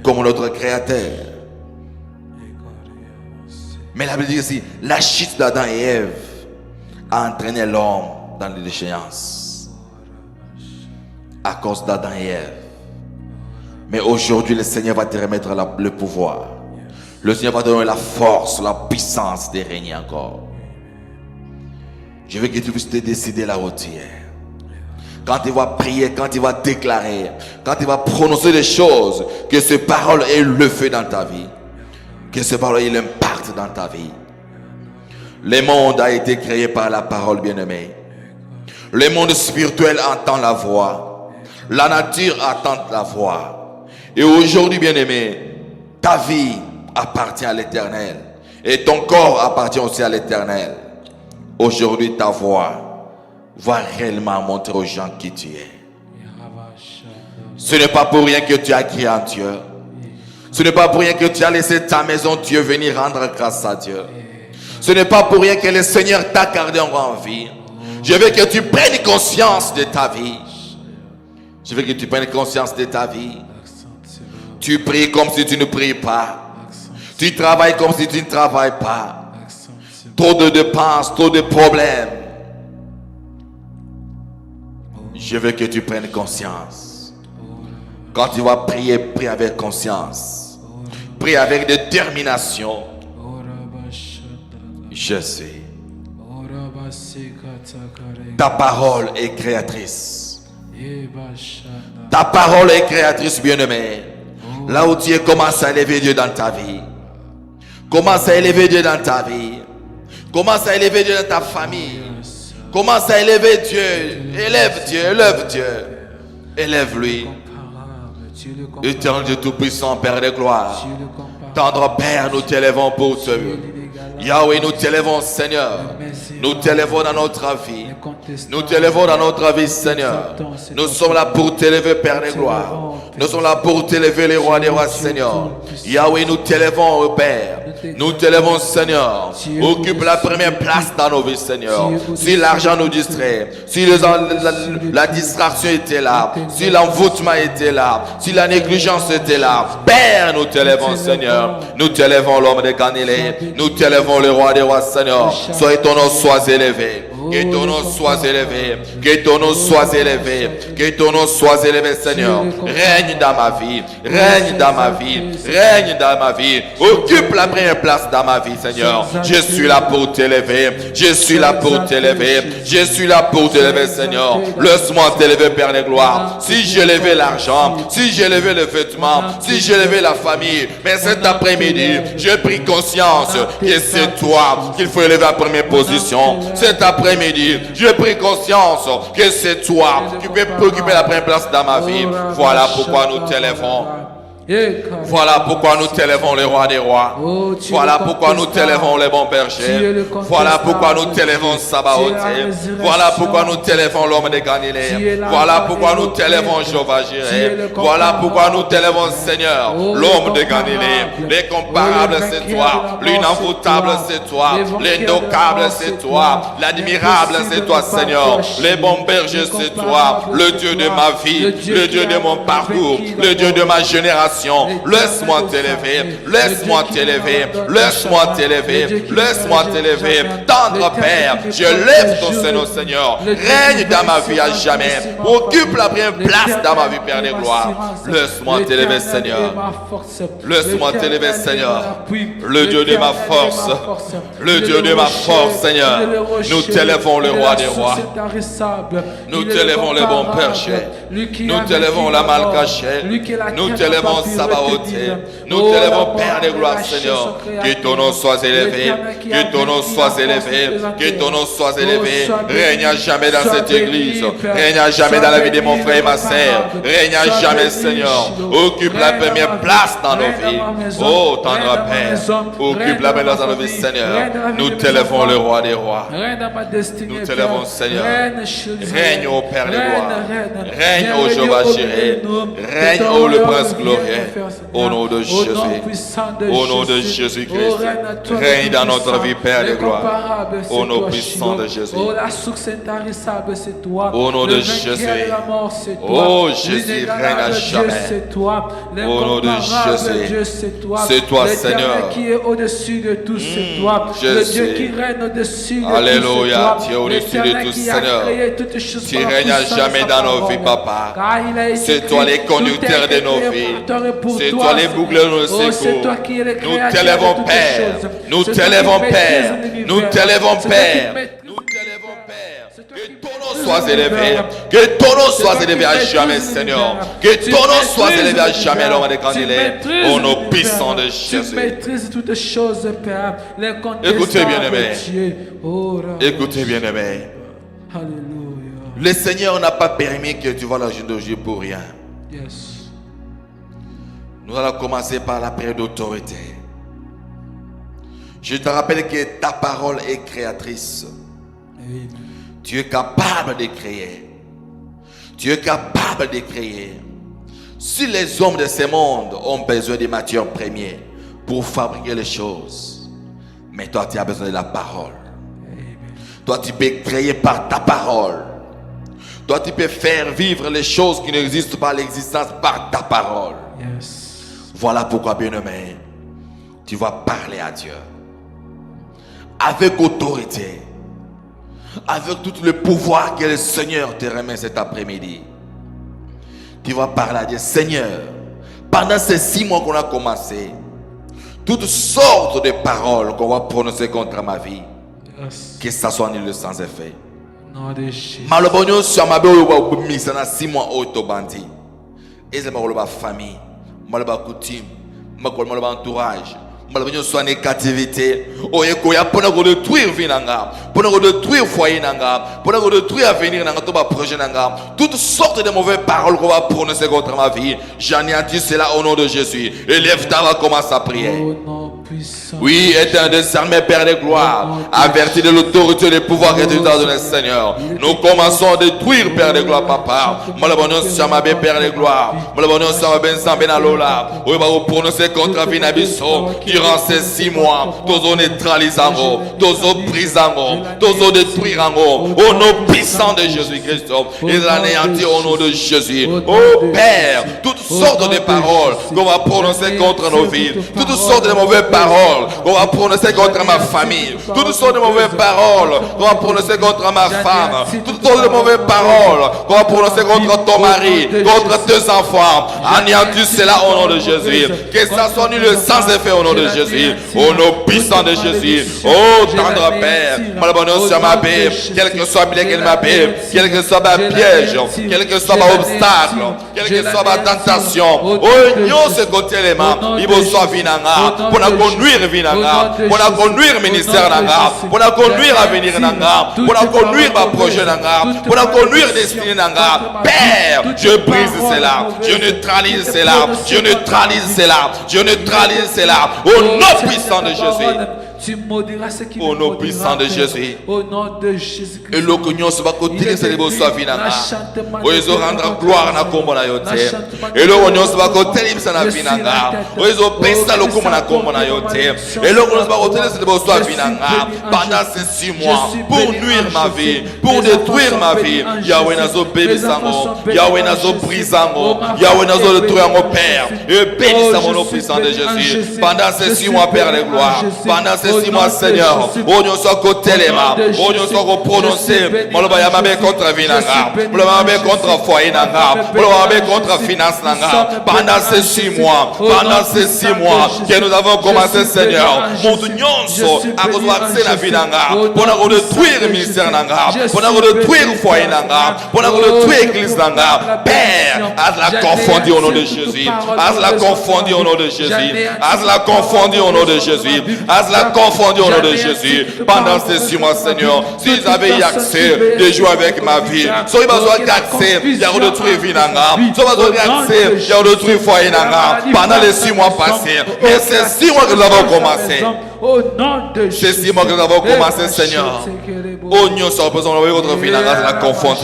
comme notre Créateur. Mais la Bible dit ici, la chute d'Adam et Ève a entraîné l'homme dans les déchéances à cause d'Adam et Ève. Mais aujourd'hui, le Seigneur va te remettre le pouvoir. Le Seigneur va te donner la force, la puissance de régner encore. Je veux que tu puisses te décider là où tu es. Quand tu vas prier, quand tu vas déclarer, quand tu vas prononcer des choses, que ces paroles aient le feu dans ta vie. Que ces paroles aient l'impact dans ta vie. Le monde a été créé par la parole, bien-aimé. Le monde spirituel entend la voix. La nature entend la voix. Et aujourd'hui, bien-aimé, ta vie appartient à l'Éternel. Et ton corps appartient aussi à l'Éternel. Aujourd'hui, ta voix va réellement montrer aux gens qui tu es. Ce n'est pas pour rien que tu as crié en Dieu. Ce n'est pas pour rien que tu as laissé ta maison Dieu venir rendre grâce à Dieu. Ce n'est pas pour rien que le Seigneur t'a gardé en vie. Je veux que tu prennes conscience de ta vie. Je veux que tu prennes conscience de ta vie. Tu pries comme si tu ne pries pas. Tu travailles comme si tu ne travailles pas. Trop de dépenses, trop de problèmes. Je veux que tu prennes conscience. Quand tu vas prier, prie avec conscience. Prie avec détermination. Je sais. Ta parole est créatrice. Ta parole est créatrice, bien-aimé. Là où tu es, commence à élever Dieu dans ta vie. Commence à élever Dieu dans ta vie. Commence à élever Dieu dans ta famille. Commence à élever Dieu. Élève Dieu, élève Dieu. Élève-lui. Éternel Dieu Tout-Puissant, Père de gloire. Tendre Père, nous t'élèvons pour ce. Yahweh, nous t'élèvons, Seigneur. Nous t'élèvons dans notre vie. Nous t'élevons dans notre vie, Seigneur. Nous sommes là pour t'élever, Père des gloires. Nous sommes là pour t'élever, les rois des rois, Seigneur. Yahweh, nous t'élevons, au Père. Nous t'élevons, Seigneur. Occupe la première place dans nos vies, Seigneur. Si l'argent nous distrait, si la distraction était là, si l'envoûtement était là, si la négligence était là, Père, nous t'élevons, Seigneur. Nous t'élevons, l'homme de Galilée. Nous t'élevons, le roi des rois, Seigneur. Sois ton nom soit élevé. Que ton nom soit élevé. Que ton nom soit élevé. Que ton nom soit élevé, Seigneur. Règne dans ma vie. Règne dans ma vie. Règne dans ma vie. Occupe la première place dans ma vie, Seigneur. Je suis là pour t'élever. Je suis là pour t'élever. Je suis là pour t'élever, Seigneur. Laisse-moi t'élever, Père des gloires. Si j'ai levé l'argent, si j'ai levé le vêtement, si j'ai levé la famille, mais cet après-midi, j'ai pris conscience que c'est toi qu'il faut élever à première position. Cet après-midi, j'ai pris conscience que c'est toi qui peux occuper la première place dans ma vie. Voilà pourquoi nous t'élevons. Voilà pourquoi nous t'élevons, le roi des rois. Voilà pourquoi nous t'élevons, les bons bergers. Voilà pourquoi nous t'élevons, Sabaoth. Voilà pourquoi nous t'élevons, l'homme de Galilée. Voilà pourquoi nous t'élevons, Jéhovah Jireh. Voilà pourquoi nous t'élevons, Seigneur, l'homme de Galilée. L'incomparable, c'est toi. L'inenvoûtable, c'est toi. L'indocable, c'est toi. L'admirable, c'est toi, Seigneur. Les bons bergers, c'est toi. Le Dieu de ma vie, le Dieu de mon parcours, le Dieu de ma génération. Laisse-moi t'élever, laisse-moi t'élever, laisse-moi t'élever, laisse-moi t'élever. Tendre Père, je lève ton Seigneur, Seigneur. Règne dans ma vie à jamais. Occupe la première place dans ma vie, Père des gloires. Laisse-moi t'élever, Seigneur. Laisse-moi t'élever, Seigneur. Le Dieu de ma force, le Dieu de ma force, Seigneur. Nous t'élevons, le roi des rois. Nous t'élevons, le bon berger. Nous t'élevons, la mal cachée. Nous t'élevons, Sabaoth. Nous t'élevons, Père de gloire, Seigneur. Que ton nom soit élevé. Que ton nom soit élevé. Que ton nom soit élevé. Règne à jamais dans cette église. Règne à jamais dans la vie de mon frère et ma sœur. Règne à jamais, Seigneur. Occupe la première place dans nos vies. Oh, tendre Père. Occupe la première place dans nos vies, Seigneur. Nous t'élevons, le roi des rois. Nous t'élevons, Seigneur. Règne, ô Père de gloire. Règne, ô Jéhovah Jireh. Règne, ô le prince glorieux. Au nom de Jésus. Au nom de Jésus-Christ. Règne dans notre vie, Père de gloire. Au nom puissant de Jésus. Au nom de Jésus. Oh Jésus, règne à jamais. Au nom de Jésus. C'est toi, Seigneur.
Qui est au-dessus de tout, c'est toi. Le Dieu qui règne au-dessus de tout.
Alléluia. Tu es au-dessus de tout, Seigneur. Tu règnes à jamais dans nos vies, Papa. C'est toi les conducteurs de nos vies. C'est toi les boucleurs de nos secours. Nous t'élèvons, Père. Nous t'élèvons, Père. Nous t'élèvons, Père. Nous t'élèvons, Père. Que ton nom soit élevé. Que ton nom soit élevé à jamais, Seigneur. Que ton nom soit élevé à jamais, l'homme de Galilée. Au nom puissant de Jésus.
Tu maîtrises toutes choses, Père.
Écoutez, bien-aimés. Écoutez, bien-aimés.
Alléluia.
Le Seigneur n'a pas permis que tu vois la journée d'aujourd'hui pour rien.
Yes.
Nous allons commencer par la prière d'autorité. Je te rappelle que ta parole est créatrice.
Amen.
Tu es capable de créer. Tu es capable de créer. Si les hommes de ce monde ont besoin des matières premières pour fabriquer les choses, mais toi tu as besoin de la parole.
Amen.
Toi tu peux créer par ta parole. Toi tu peux faire vivre les choses qui n'existent pas l'existence par ta parole.
Yes.
Voilà pourquoi, bien-aimé, tu vas parler à Dieu avec autorité, avec tout le pouvoir que le Seigneur te remet cet après-midi. Tu vas parler à Dieu. Seigneur, pendant ces 6 mois qu'on a commencé, toutes sortes de paroles qu'on va prononcer contre ma vie,
Yes.
que ça soit nul sans effet.
Nom de Jésus.
Malobonyo sur ma belle ou mise dans 6 mois au bandi. Et c'est ma famille. Malaba coutume, malaba entourage, malaba soit négativité. Oye koya pour nous détruire vie nanga, pour nous détruire foyer nanga, pour nous détruire avenir nanga, tout projet nanga. Toutes sortes de mauvaises paroles qu'on va prononcer contre ma vie. J'anéantis cela au nom de Jésus. Élève ta voix, commence à prier.
Au nom puissant
Oui, éternel désormais, Père de gloire, averti de l'autorité et du pouvoir que tu nous as donné, Seigneur. Nous commençons à détruire, Père de gloire, Papa. Malabonnon, Samabé, Père de gloire. Malabonnon, Samabé, Sambenalola. Oui, va vous prononcer contre Vinabiso durant ces 6 mois. Tous neutraliser en haut, tous briser en haut, tous détruire en haut. Au nom puissant de Jésus-Christ, et l'anéantir au nom de Jésus. Oh Père, toutes sortes de paroles qu'on va prononcer contre nos vies, toutes sortes de mauvaises paroles qu'on va prononcer contre ma famille, toutes sortes de mauvaises paroles qu'on va prononcer contre ma femme, toutes sortes de mauvaises paroles qu'on va prononcer contre ton mari, contre tes enfants. Anéantis cela au nom de Jésus. Que ça soit nul sans effet au nom de Jésus. Au nom puissant de Jésus. Oh tendre Père, malabonnon sur ma paix, quel que soit ma paix, quel que soit ma piège, quel que soit ma obstacle, quel que soit ma tentation. Oh non, ce côté les mains, il faut soit vinanga, pour la conduire vinanga, pour la conduire ministère nanga, pour la conduire avenir nanga, pour la conduire ma projet nanga, pour la conduire destinée nanga. Père, je brise cela, je neutralise cela, je neutralise cela, je neutralise cela. Au nom puissant de Jésus.
Tu maudiras ce qui
au nom puissant de Jésus.
Au nom de Jésus.
Et le cognon se va côté c'est les beaux soivinanga. Oui, ils rendra gloire na kombo na yote. Et le cognon se va côté lim sana vinanga. Oui, ils pesa le kombo na kombo na yote. Et le cognon se va côté c'est les beaux soivinanga. Pendant ces 6 mois, pour nuire ma vie, pour détruire ma vie, Yahweh nazo bébé sango, Yahweh nazo brisango, Yahweh nazo détruire mon Père. Et bénisse mon nom puissant de Jésus. Pendant ces 6 mois, Père de gloire. Pendant ces 6 mois, Seigneur, on nous soit côté les mains, on nous soit prononcé, on va y contre Vinanga, on va y contre foyer Nanga, on va y contre finance Nanga. Pendant ces 6 mois, que nous avons commencé, Seigneur, mon Nyonso, à cause de l'accès à Vinanga, pour nous détruire le ministère Nanga, pour nous détruire le foyer Nanga, pour nous détruire l'église Nanga. Père, à la confondu au nom de Jésus, à la confondu au nom de Jésus, à la confondu au nom de Jésus, à la confondu au nom de Jésus. Pendant ces 6 mois, Seigneur, s'ils avaient eu accès de jouer avec ma vie, soyez besoin d'accès, il y a retrouvé Vinanga, soyez besoin d'accès, il y a retrouvé foyer Nanga. Pendant les 6 mois passés, mais c'est 6 mois que nous avons commencé. C'est 6 mois que nous avons commencé, Seigneur. Oh, nous sommes besoin de votre Vinanga, à la confondre.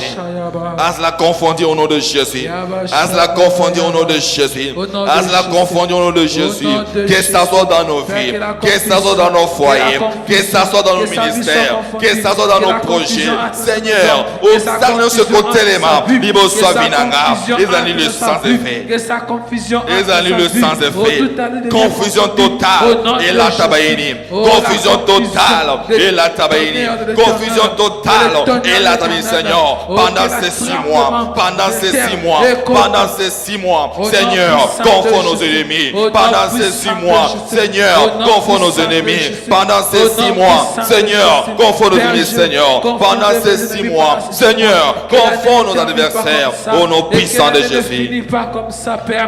À la confondre au nom de Jésus. À la confondre au nom de Jésus. À la confondre au nom de Jésus. Que ça soit dans nos vies, que ça soit dans nos foyers, que ça soit dans nos ministères, que ça soit dans nos projets. Seigneur, au sein ce côté les mains, Bibo soit Vinanga, les années le sans effet. Les années le sans effet. Confusion totale. Et la tabaïni. Confusion totale. Et la tabaïni. Confusion totale. Et la tabaïni, Seigneur, pendant ces 6 mois, pendant ces 6 mois, pendant ces 6 mois, Seigneur, confond nos ennemis. Pendant ces 6 mois, Seigneur, confond nos ennemis. Pendant ces 6 mois, Seigneur, confond nos ennemis, Seigneur. Pendant ces 6 mois, Seigneur, confond nos adversaires. Au nom puissant de Jésus.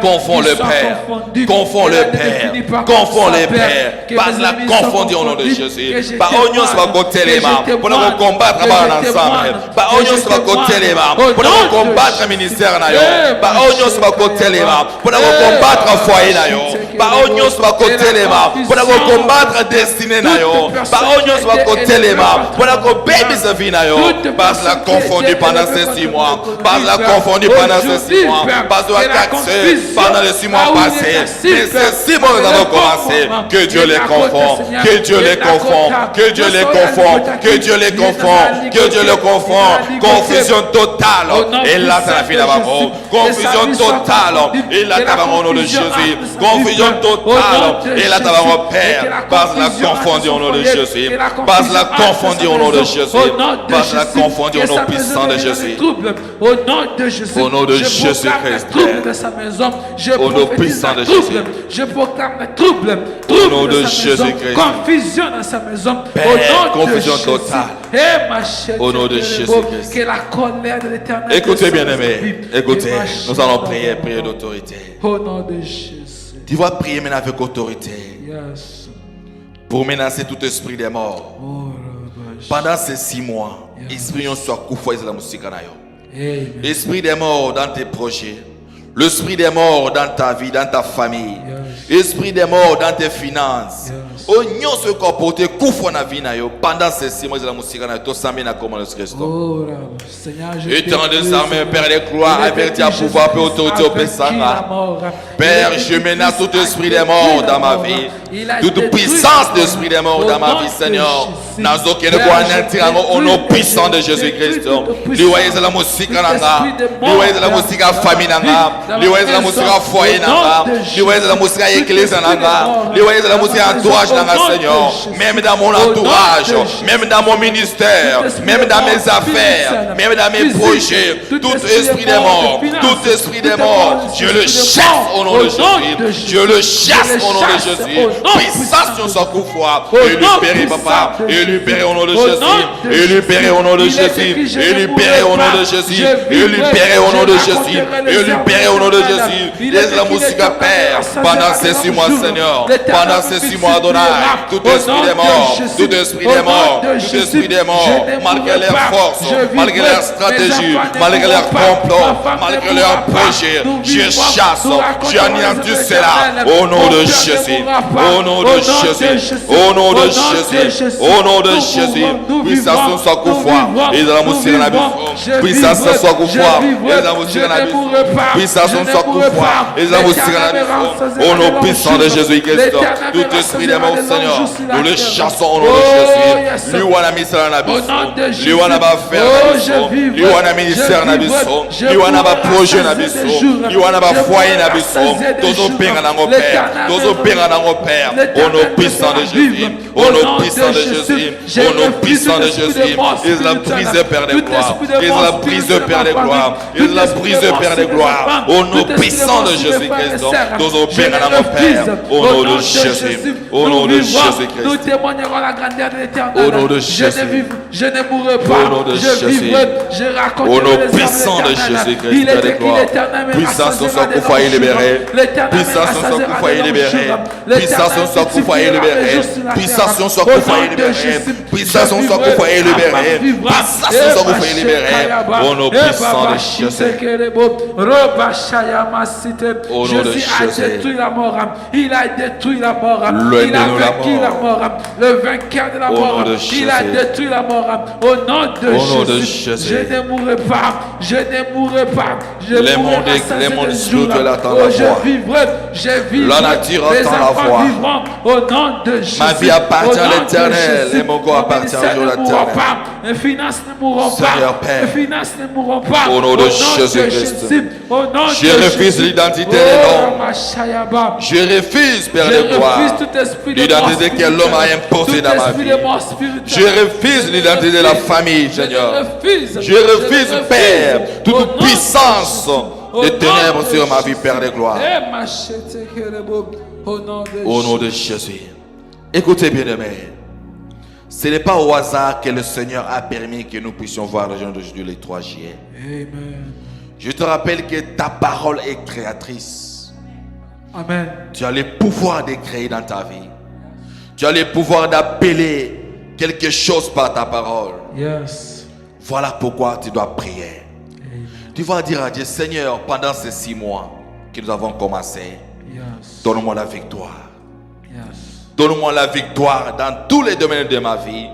Confond le Père. Confond le Père. Confond les Pères. Par la confondue au nom de Jésus. Par oignon sur le côté les mains. Pour nous combattre ensemble. Par oignon sur le côté les mains. Pour nous combattre le ministère. Par oignon sur le côté les mains. Pour nous combattre le foyer. Par oignon sur le côté les mains. Pour nous combattre la destinée. Par oignon sur le côté les mains. Pour nous combattre sa vie. Par la confondue pendant ces 6 mois. Par la confondue pendant ces 6 mois. Par la taxée pendant les 6 mois passés. Mais ces 6 mois nous avons commencé. Que Dieu les confond. Que Dieu les confond. Que Dieu les confond. Que Dieu les confond. Que Dieu les confond. Confusion totale. Et là, c'est la fin d'avant. Confusion totale. Et là, t'avons au nom de Jésus. Confusion totale. Et là, t'avons Père. Par la confondue au nom de Jésus. Par la confondue au nom de Jésus. Par la confondue au nom puissant de Jésus.
Au nom de Jésus.
Au nom de Jésus-Christ.
Au nom puissant de Jésus. Je proclame trouble.
Au nom de Jésus-Christ.
Confusion dans sa maison.
Père, confusion totale. Au nom de Jésus-Christ.
Que la colère de l'Éternel.
Écoutez, bien-aimés. Écoutez. Nous allons prier d'autorité.
Au nom de Jésus.
Tu vas prier maintenant avec autorité.
Yes.
Pour menacer tout esprit des morts. Pendant ces 6 mois, esprit soit coupé de la musique. Esprit des morts dans tes projets. L'esprit des morts dans ta vie, dans ta famille. Esprit des morts dans tes finances. Oh, nous se comporter pendant ces 6 mois de la musique,
Oh, Seigneur, je
étant des armées, Père des gloires, avertis à pouvoir, Père, autorité au Pessara. Père, je menace tout esprit des morts dans ma vie. Toute puissance d'esprit des morts dans ma vie, Seigneur. Dans aucun point, au nom puissant de Jésus-Christ. Louez la musique en anga. Louez la musique à famille en anga. Louez la musique à foyer en anga. Louez la musique à église en anga. Louez la musique à entourage en anga, Seigneur. Même dans mon entourage, même dans mon ministère, même dans mes affaires, même dans mes projets, tout esprit des morts, tout esprit des morts, je le chasse au nom de Jésus. Je le chasse au nom de Jésus. Puissance sur son coup froid. Et libéré, papa. Et libéré au nom de Jésus. Et libéré au nom de Jésus. Et libéré au nom de Jésus. Et libéré au nom de Jésus. Et libéré au nom de Jésus. Laisse la musique à Père pendant ces 6 mois, Seigneur. Pendant ces 6 mois, Adonai. Tout esprit des morts. Tout esprit des morts. Tout esprit des morts. Malgré leurs forces, malgré leurs stratégies, malgré leurs complots, malgré leurs projets, je chasse, j'anéantis cela au nom de Jésus, au nom de Jésus, au nom de Jésus, au nom de Jésus. Puissance soit coufoua, et dans la moussire en abusson. Puissance soit coufoua, et dans la moussire en abusson. Puissance soit coufoua, et dans la moussire en abusson. Au nom puissant de Jésus-Christ, tout esprit des morts, Seigneur, nous le chassons au nom de Jésus. Lui, on a mis cela en abusson. Lui, on a fait en abusson. Lui, on a ministère en abusson. Lui, on a projet en abusson. Lui, on a foyer en abusson. Tous nos pères en Père. Tous nos pères en Père. Au nom puissant de Jésus. Au nom puissant de Jésus. Au nom puissant de Jésus. Il l'a brisé, Père des gloires. Il l'a brisé, Père des gloires. Il l'a brisé, Père des gloires. Au nom puissant de Jésus-Christ. Tous nos pères en Père. Au nom de Jésus. Au nom de Jésus-Christ.
Nous témoignerons la grandeur de l'Éternel.
Au nom de Jésus.
Je ne mourrai pas. Je vivrai. Je raconterai
au nom puissant de Jésus-Christ, Père des gloires. Puissance sur son coup foyer libéré. Puissance sur son coup foyer libéré. Puissance sur son coup foyer libéré. Puissance sur son coup foyer libéré. Puissance sur son coup foyer libéré. Puissance sur son coup foyer libéré. Au nom puissant de Jésus. Au nom de Jésus.
Il a détruit la mort. Il a vaincu la mort. Le vainqueur de la mort. Il a détruit la mort. Au nom de Jésus. Je ne mourrai pas. Je ne mourrai pas.
Les mondes scrutent l'attendent la foi.
Je vivrai.
La nature entend la foi.
Au nom de Jésus.
Ma vie appartient à l'Éternel et mon corps appartient à l'Éternel.
Mes finances ne mourront pas.
Seigneur Père.
Mes finances ne mourront pas.
Au nom de Jésus-Christ. Je refuse l'identité des hommes. Je refuse, Père de gloire, l'identité que l'homme a imposée dans ma vie. Je refuse l'identité de la famille, Seigneur. Je refuse, Père, toute puissance de ténèbres sur ma vie, Père de gloire. Au nom de Jésus. Écoutez bien, aimés. Ce n'est pas au hasard que le Seigneur a permis que nous puissions voir le jour d'aujourd'hui, le 3 juillet.
Amen.
Je te rappelle que ta parole est créatrice.
Amen.
Tu as le pouvoir de créer dans ta vie. Tu as le pouvoir d'appeler quelque chose par ta parole.
Yes.
Voilà pourquoi tu dois prier.
Amen.
Tu vas dire à Dieu, Seigneur, pendant ces 6 mois que nous avons commencé,
Yes.
donne-moi la victoire.
Yes.
Donne-moi la victoire dans tous les domaines de ma vie.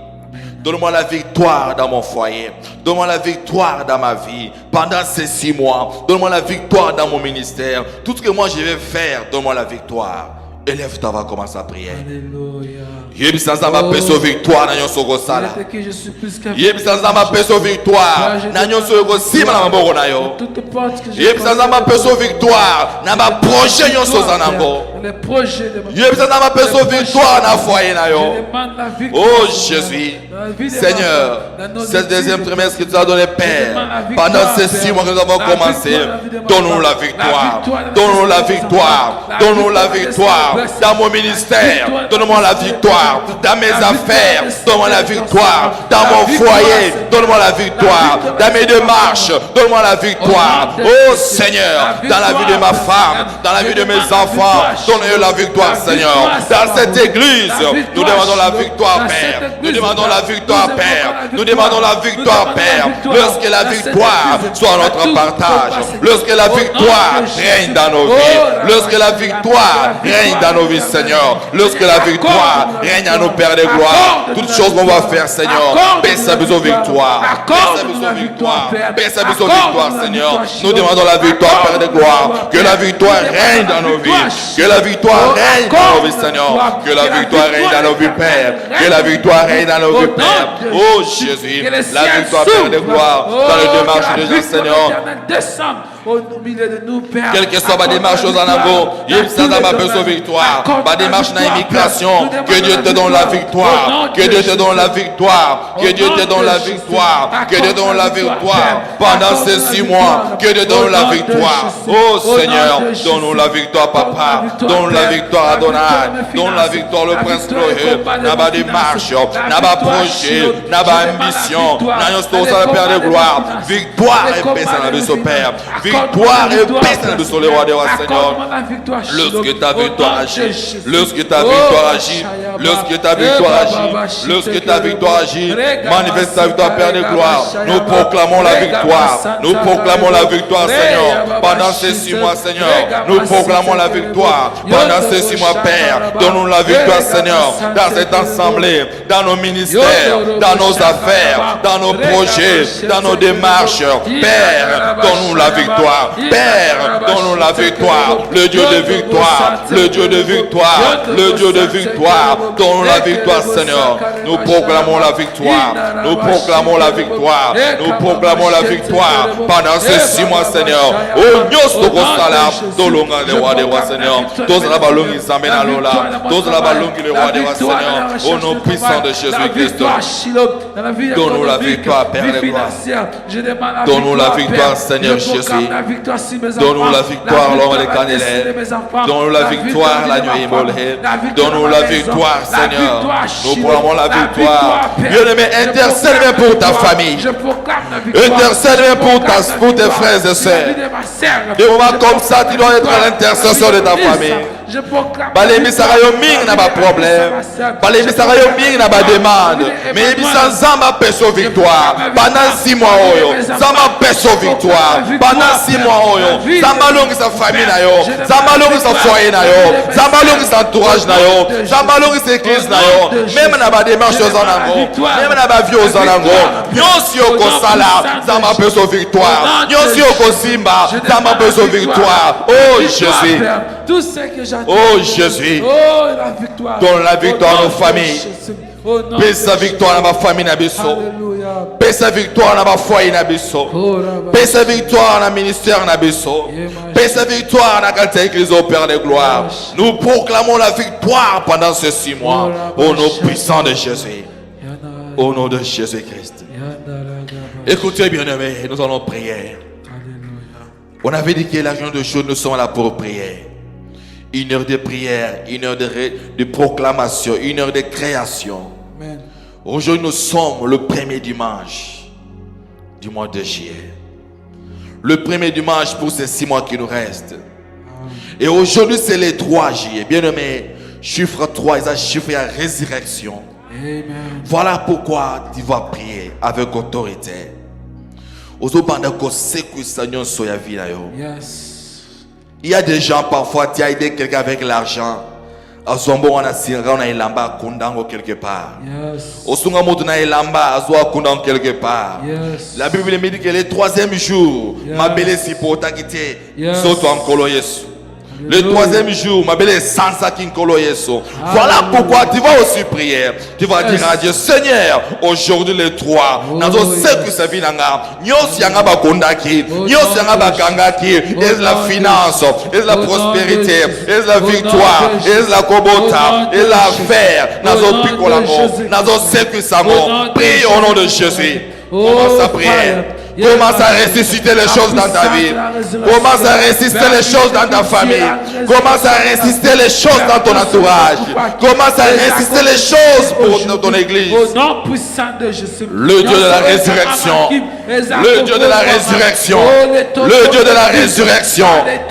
Donne-moi la victoire dans mon foyer. Donne-moi la victoire dans ma vie. Pendant ces 6 mois, donne-moi la victoire dans mon ministère. Tout ce que moi je vais faire, donne-moi la victoire. Élève-toi, va commencer à prier.
Alléluia.
Yebisasa ma peso victoire na nyonso kosala.
Je suis plus qu'un
Yebisasa ma peso victoire na nyonso kosima na maboko na yo.
toute porte que je
Yebisasa ma peso victoire na ba projet nyonso za nango.
les projets de ma
Yebisasa ma peso victoire na foyer na
Je
yo.
demande la victoire.
Oh Jésus, Seigneur, ce deuxième trimestre que tu as donné, Père, pendant ces 6 mois que nous avons commencé, donne-nous la victoire, donne-nous la victoire, donne-nous la victoire dans mon ministère, donne-moi la victoire dans mes affaires, donne-moi la victoire dans mon foyer, donne-moi la victoire dans mes démarches, donne-moi la victoire. Oh Seigneur, dans la vie de ma femme, dans la vie de mes enfants, donne la victoire, Seigneur. Dans cette église, nous demandons la victoire, Père. Nous demandons la victoire, Père. Nous demandons la victoire, Père. Lorsque la victoire soit notre partage, lorsque la victoire règne dans nos vies, lorsque la victoire règne dans nos vies, Seigneur, lorsque la victoire règne à nos Pères de gloire, toutes choses qu'on va faire, Seigneur, baisse sa besoin victoire, baisse sa besoin victoire, baisse sa besoin victoire, Seigneur. Nous demandons la victoire, Père de gloire, que la victoire règne dans nos vies, que la victoire règne dans nos vies, Seigneur, que la victoire règne dans nos vies, Père, que la victoire règne dans nos vies, Père. Oh Jésus, la victoire, Père de gloire, dans les démarches de Dieu, Seigneur. Quelle que soit ma démarche aux anavos, il a besoin de victoire. Ma démarche dans l'immigration, que Dieu te donne la victoire, que Dieu te donne la victoire, que Dieu te donne la victoire, que Dieu te donne la victoire pendant ces 6 mois, que Dieu donne la victoire. Oh Seigneur, donne-nous la victoire, Papa, donne la victoire, Adonai, donne la victoire, le Prince glorieux. N'a pas démarche, n'a pas projet, n'a pas ambition, n'a pas le Père de gloire. Victoire et paix à la vie, Père. Victoire et paix dans le roi des rois, Seigneur. Lorsque ta victoire agit, lorsque ta victoire agit, lorsque ta victoire agit, lorsque ta victoire agit, manifeste ta victoire, Père de gloire. Nous proclamons la victoire, nous proclamons la victoire, Seigneur, pendant ces 6 mois, Seigneur. Nous proclamons la victoire pendant ces 6 mois, Père. Donne-nous la victoire, Seigneur, dans cette assemblée, dans nos ministères, dans nos affaires, dans nos projets, dans nos démarches. Père, donne-nous la victoire. Père, donne-nous la victoire, le Dieu de victoire, le Dieu de victoire, le Dieu de victoire, donne-nous la victoire, Seigneur. Nous proclamons la victoire, nous proclamons la victoire, nous proclamons la victoire pendant ces 6 mois, Seigneur. Oh, nous sommes dans le roi des rois, Seigneur. Tous la ballon qui s'amène à l'Ola, tous la ballon qui le roi des rois, Seigneur. Au nom puissant de Jésus-Christ, donne-nous la victoire, Père de gloire. Donne-nous la victoire, Seigneur Jésus. Donne-nous la victoire, l'homme des candelaires. Donne-nous la victoire, la nuit immolée. Donne-nous la victoire, Seigneur. Nous proclamons la victoire. Bien-aimé, intercède pour ta famille. Intercède pour tes frères et sœurs. Des moments comme ça, tu dois être à l'intercession de ta famille. Balemi Sarayo Ming n'a pas problème. Balemi Sarayo Ming n'a pas demande. Mais il sans Zamba perso victoire. Pendant 6 mois, Zamba perso victoire. Pendant 6 mois, Zamba longue sa famille na yo. Zamba longue sa foyer na yo. Zamba longue sa entourage na yo. Zamba longue sa église na yo. Même n'a pas démarche aux anango. Même n'a pas vie aux anango. Nyosi oko sala. Zamba perso victoire. Nyosi oko simba. Zamba perso victoire. Oh Jésus.
Tout ce que j'attends.
Oh Jésus, donne la victoire à nos familles. Paix sa victoire à ma famille Nabiso. Paix sa victoire à ma foyer Nabiso. Paix sa victoire à ministère Nabiso. Paix sa victoire à la église au Père de gloire. Nous proclamons la victoire pendant ces 6 mois. Au nom puissant de Jésus. Au nom de Jésus-Christ. Écoutez bien aimés, nous allons prier. On avait dit que l'argent de choses nous sommes là pour prier. 1 heure de prière, 1 heure de proclamation, 1 heure de création. Aujourd'hui, nous sommes le premier dimanche du mois de juillet. Le premier dimanche pour ces 6 mois qui nous restent. Et aujourd'hui, c'est le 3 juillet. Bien aimé, chiffre 3, c'est un chiffre de résurrection.
Amen.
Voilà pourquoi tu vas prier avec autorité.
Yes.
Il y a des gens, parfois, tu as aidé quelqu'un avec l'argent. On a quelque part. Quelque part.
Yes.
La Bible me dit que le 3e jour, ma belle si pour t'acquitter, le 3e jour, ma belle sans ça qui voilà pourquoi tu vas aussi prier. Tu vas dire à Dieu, Seigneur, aujourd'hui le 3, nazo seku sa vie nanga, nyosi yanga ba kondaki, nyosi yanga ba kangaki, est la finance, est la prospérité, est la victoire, est la kobota, est la affaire, nazo pikolamo, nazo seku samo. Prie au nom de Jésus. Commence à prier. Commence à ressusciter les choses dans ta vie. Commence à ressusciter les choses dans ta famille. Commence à ressusciter les choses dans ton entourage. Commence à ressusciter les choses pour ton église. Le Dieu de la résurrection. Le Dieu de la résurrection. Le Dieu de la résurrection.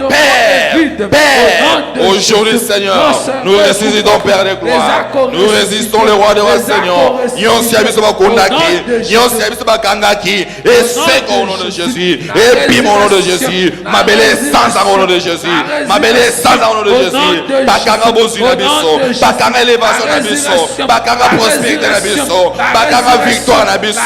Père, Père, aujourd'hui, Seigneur, nous ressuscitons, Père de gloire. Nous résistons, le roi de roi, Seigneur. Yon siabiso bakundaki, yon siabiso bakangaki. Et c'est au nom de Jésus. Et puis, au nom de Jésus. Ma belle sans au nom de Jésus. Ma belle sans au nom de Jésus. Bakanga bosu na biso. Bakanga élévation na biso. Bakanga prospérité na biso. Bakanga victoire na biso.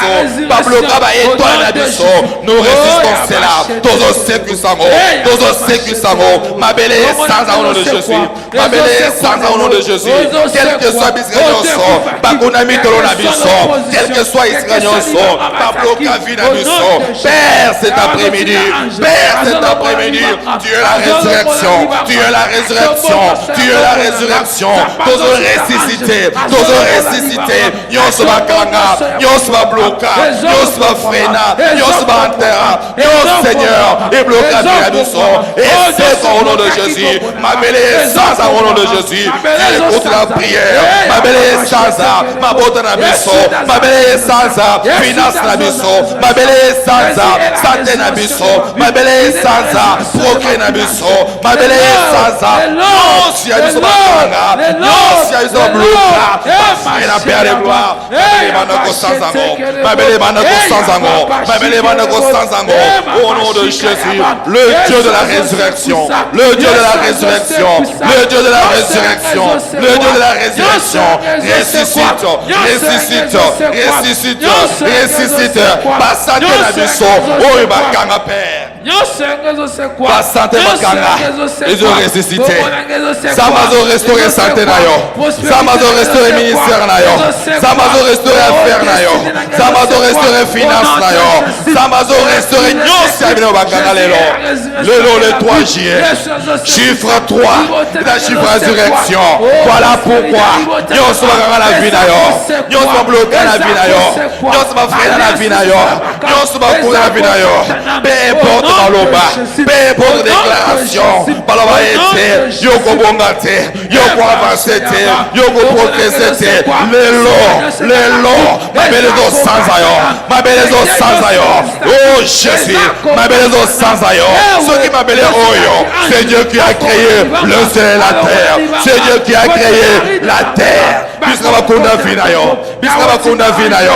Babloka ba étoile na biso. Nous résistons cela. Tozo seku sango. Tozo seku sango. Ma belle sans au nom de Jésus. Ma belle sans au nom de Jésus. Quel que soit Israël son. Bakunami tolo na biso. Quel que soit Israël son. Babloka vi na biso. Père, cet après-midi. Père, cet après-midi. Tu es la résurrection. Tu es la résurrection. Tu es la résurrection. Tozo ressuscité. Tozo ressuscité. Nyonso bakanga. Nyonso babloka. Nyonso bafrena. Nyonso bantera. Nyonso Seigneur. Et bloca vi na biso. Et c'est au nom de Jésus. Ma belle sans au nom de Jésus. Écoute la prière. Ma belle sans ma botte na biso. Ma belle sans finance na biso. Ma belle sans santé na biso. Ma belle sans progrès na biso. Ma belle sans non si a biso bakanga. Non si a biso bloka. Et la paix de gloire. Ma belle manako sans amour. Ma belle manako sans amour. Ma belle manako sans amour. Au nom de Jésus, le Dieu de la résurrection. Le Dieu de la résurrection. Le Dieu de la résurrection. Le Dieu de la résurrection. Ressuscite. Ressuscite. Ressuscite. Ressuscite. Passate na biso. Oh, bakanga Père. Passate bakanga. Ils ont ressuscité. Ça m'a restauré santé na yo. Ça m'a restauré ministère na yo. Ça m'a restauré affaire na yo. Ça m'a restauré finance na yo. Ça m'a restauré nyonso ya bino bakanga lelo. Lelo le 3 juillet. Chiffre 3. La chiffre résurrection. Voilà pourquoi nyonso bakanga la vie na yo. Nyonso bloqué la vie na yo. Nyonso bafrena la vie na yo. Nyonso bakura la vie na yo. Peu importe baloba. Peu importe déclaration. Baloba ete. Yoko bonga te. Yoko avance te. Yoko progresse te. Lelo. Ma belle zo sans ayo. Ma belle zo sans ayo. Oh Jésus. Ma belle zo sans ayo. Ce qui m'a belle oyo. C'est Dieu qui a créé le ciel et la terre. C'est Dieu qui a créé la terre. Puisque bakunda vinayo. Puisque bakunda vinayo.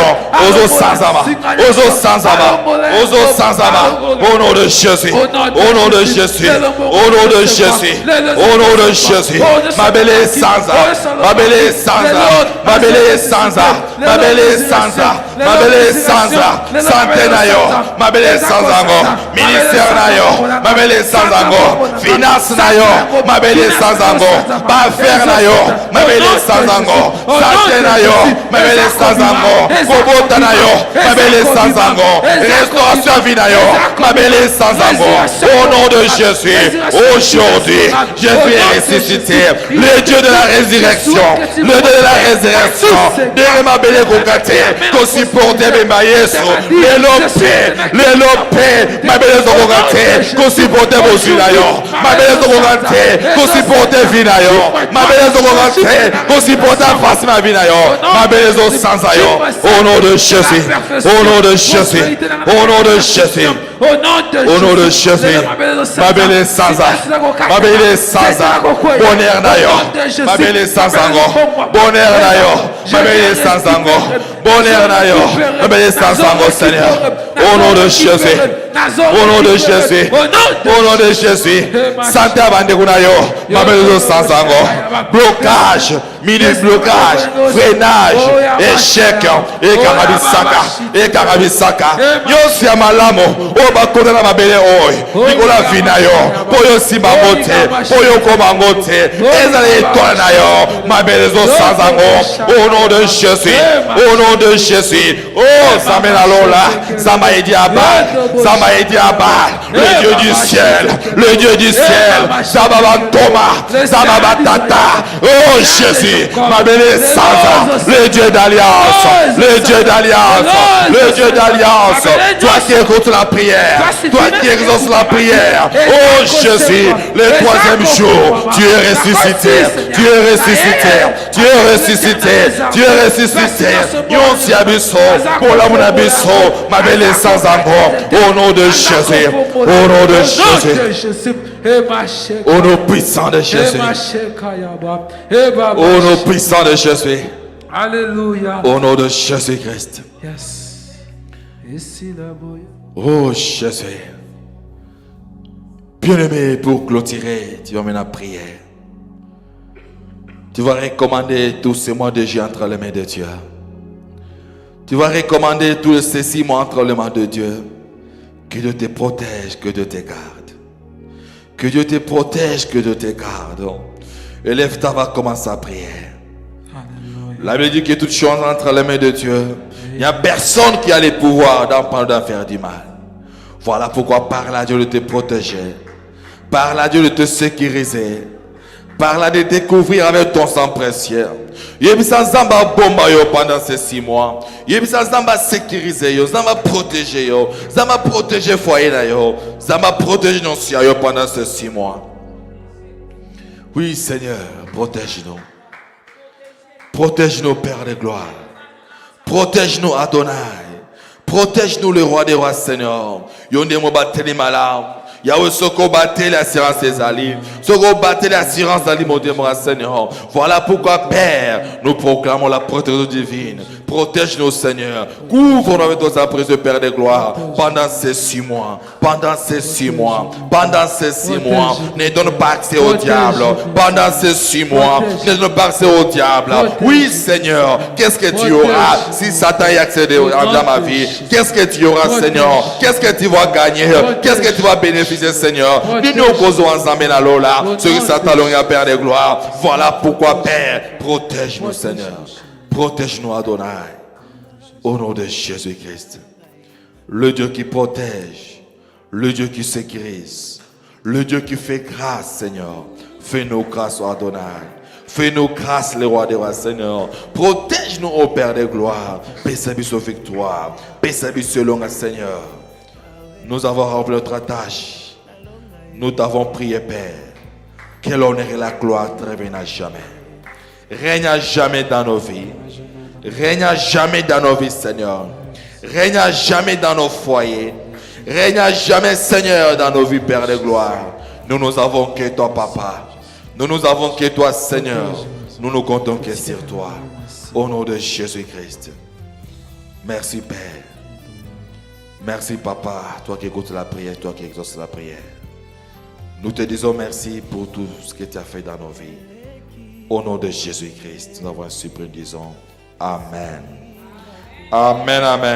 Ozo sans ama. Ozo sans ama. Ozo sans ama. Au nom de Jésus. Au nom de Jésus. Au nom de Jésus. Au nom de Jésus. Ma belle est sans âme. Ma belle est sans âme. Ma belle est sans âme. Ma belle est sans âme. Ma belle est sans âme. Santé nayo. Ma belle est sans âme. Ministère nayo. Ma belle est sans âme. Finance nayo. Ma belle est sans âme. Pas affaire nayo. Ma belle est sans âme. Santé nayo. Ma belle est sans âme. Kobota nayo. Ma belle est sans âme. Restauration vie nayo. Ma belle est sans âme. Au nom de Jésus. Aujourd'hui, Jésus est ressuscité. Le Dieu de la résurrection. Le Dieu de la résurrection. Derrière ma belle kokate. Qu'on supporte ma yesu. Le lopé. Ma belle kokate. Qu'on supporte vos vinayo. Ma belle kokate. Qu'on supporte vinayo. Ma belle kokate. Qu'on supporte face ma vinayo. Ma belle sans ayo. Au nom de Jésus. Au nom de Jésus. Au nom de Jésus. Au nom de Jésus. Ma belle est sans âme. Ma belle est sans âme. Bonheur nayo. Ma belle est sans âme. Bonheur nayo. Ma belle est sans âme. Bonheur nayo. Ma belle est sans âme, Seigneur. Au nom de Jésus. Au nom de Jésus. Au nom de Jésus. Santé abandé nayo. Ma belle est sans âme. Blocage. Ministre blocage. Freinage. Échec. Et karabisaka. Et karabisaka. Yosi amalamo. Bakona na mabele oy nikola vina yo poyo simba ngote poyo koma ngote ezala étoile na yo mabele zo sanzango au nom de Jésus au nom de Jésus oh Samena Lola Samba Ediaba Samba Ediaba le Dieu du ciel le Dieu du ciel Samba Bantoma Samba Batata oh Jésus mabele sanza le Dieu d'alliance le Dieu d'alliance le Dieu d'alliance toi qui écoutes la prière toi qui exauces la prière, oh Jésus, le 3e jour, tu es ressuscité, tu es ressuscité, tu es ressuscité, tu es ressuscité. Yon si abisso, pour l'amour abisso, ma belle sans amour, au nom de Jésus. Au nom de Jésus. Au nom puissant de Jésus. Au nom puissant de Jésus.
Alléluia.
Au nom de Jésus-Christ.
Yes.
Oh Jésus. Bien-aimé, pour clôturer, tu vas mener la prière. Tu vas recommander tous ces mois de Dieu entre les mains de Dieu. Tu vas recommander tous ces 6 mois entre les mains de Dieu. Que Dieu te protège, que Dieu te garde. Que Dieu te protège, que Dieu te garde. Élève-toi, va commencer à prier. La Bible dit que toutes choses entre les mains de Dieu. Il n'y a personne qui a le pouvoir d'en faire du mal. Voilà pourquoi parle à Dieu de te protéger. Parle à Dieu de te sécuriser. Parle à Dieu de découvrir avec ton sang précieux. Yebisa Zamba bomba yo pendant ces 6 mois. Yebisa Zamba sécuriser yo, Zamba protéger yo, Zamba protéger foyer na yo, Zamba protéger nos siens yo pendant ces 6 mois. Oui Seigneur, protège-nous. Protège-nous Père de gloire. Protège-nous Adonai. Protège-nous le roi des rois Seigneur. Yonde mo bateli malade. Yahweh Soko battait l'assurance des alliés. Soko battait l'assurance d'Ali mon Seigneur. Voilà pourquoi Père, nous proclamons la protection divine. Protège-nous Seigneur. Couvre-nous avec ton sang précieux Père de gloire. Pendant ces 6 mois. Pendant ces 6 mois. Pendant ces 6 mois. Ne donne pas accès au diable. Pendant ces 6 mois. Ne donne pas accès au diable. Oui Seigneur. Qu'est-ce que tu auras si Satan y accède dans ma vie? Qu'est-ce que tu auras Seigneur? Qu'est-ce que tu vas gagner? Qu'est-ce que tu vas bénéficier Seigneur? Nous causons ensemble dans l'eau là. Ce que Satan a Père de gloire. Voilà pourquoi Père, protège-nous Seigneur. Protège-nous Adonai. Au nom de Jésus-Christ. Le Dieu qui protège. Le Dieu qui sécurise. Le Dieu qui fait grâce Seigneur. Fais-nous grâce Adonai. Fais-nous grâce, le roi des rois, Seigneur. Protège-nous, ô Père de gloire. Paix service aux victoires. Paix service selon le Seigneur. Nous avons rempli notre tâche. Nous t'avons prié, Père. Que l'honneur et la gloire te reviennent à jamais. Règne à jamais dans nos vies. Règne à jamais dans nos vies, Seigneur. Règne à jamais dans nos foyers. Règne à jamais, Seigneur, dans nos vies, Père de gloire. Nous avons que toi, Papa. Nous avons que toi, Seigneur. Nous ne comptons que sur toi. Au nom de Jésus-Christ. Merci, Père. Merci, Papa. Toi qui écoutes la prière, toi qui exauces la prière. Nous te disons merci pour tout ce que tu as fait dans nos vies. Au nom de Jésus-Christ, nous avons ainsi prié, disons Amen. Amen, amen.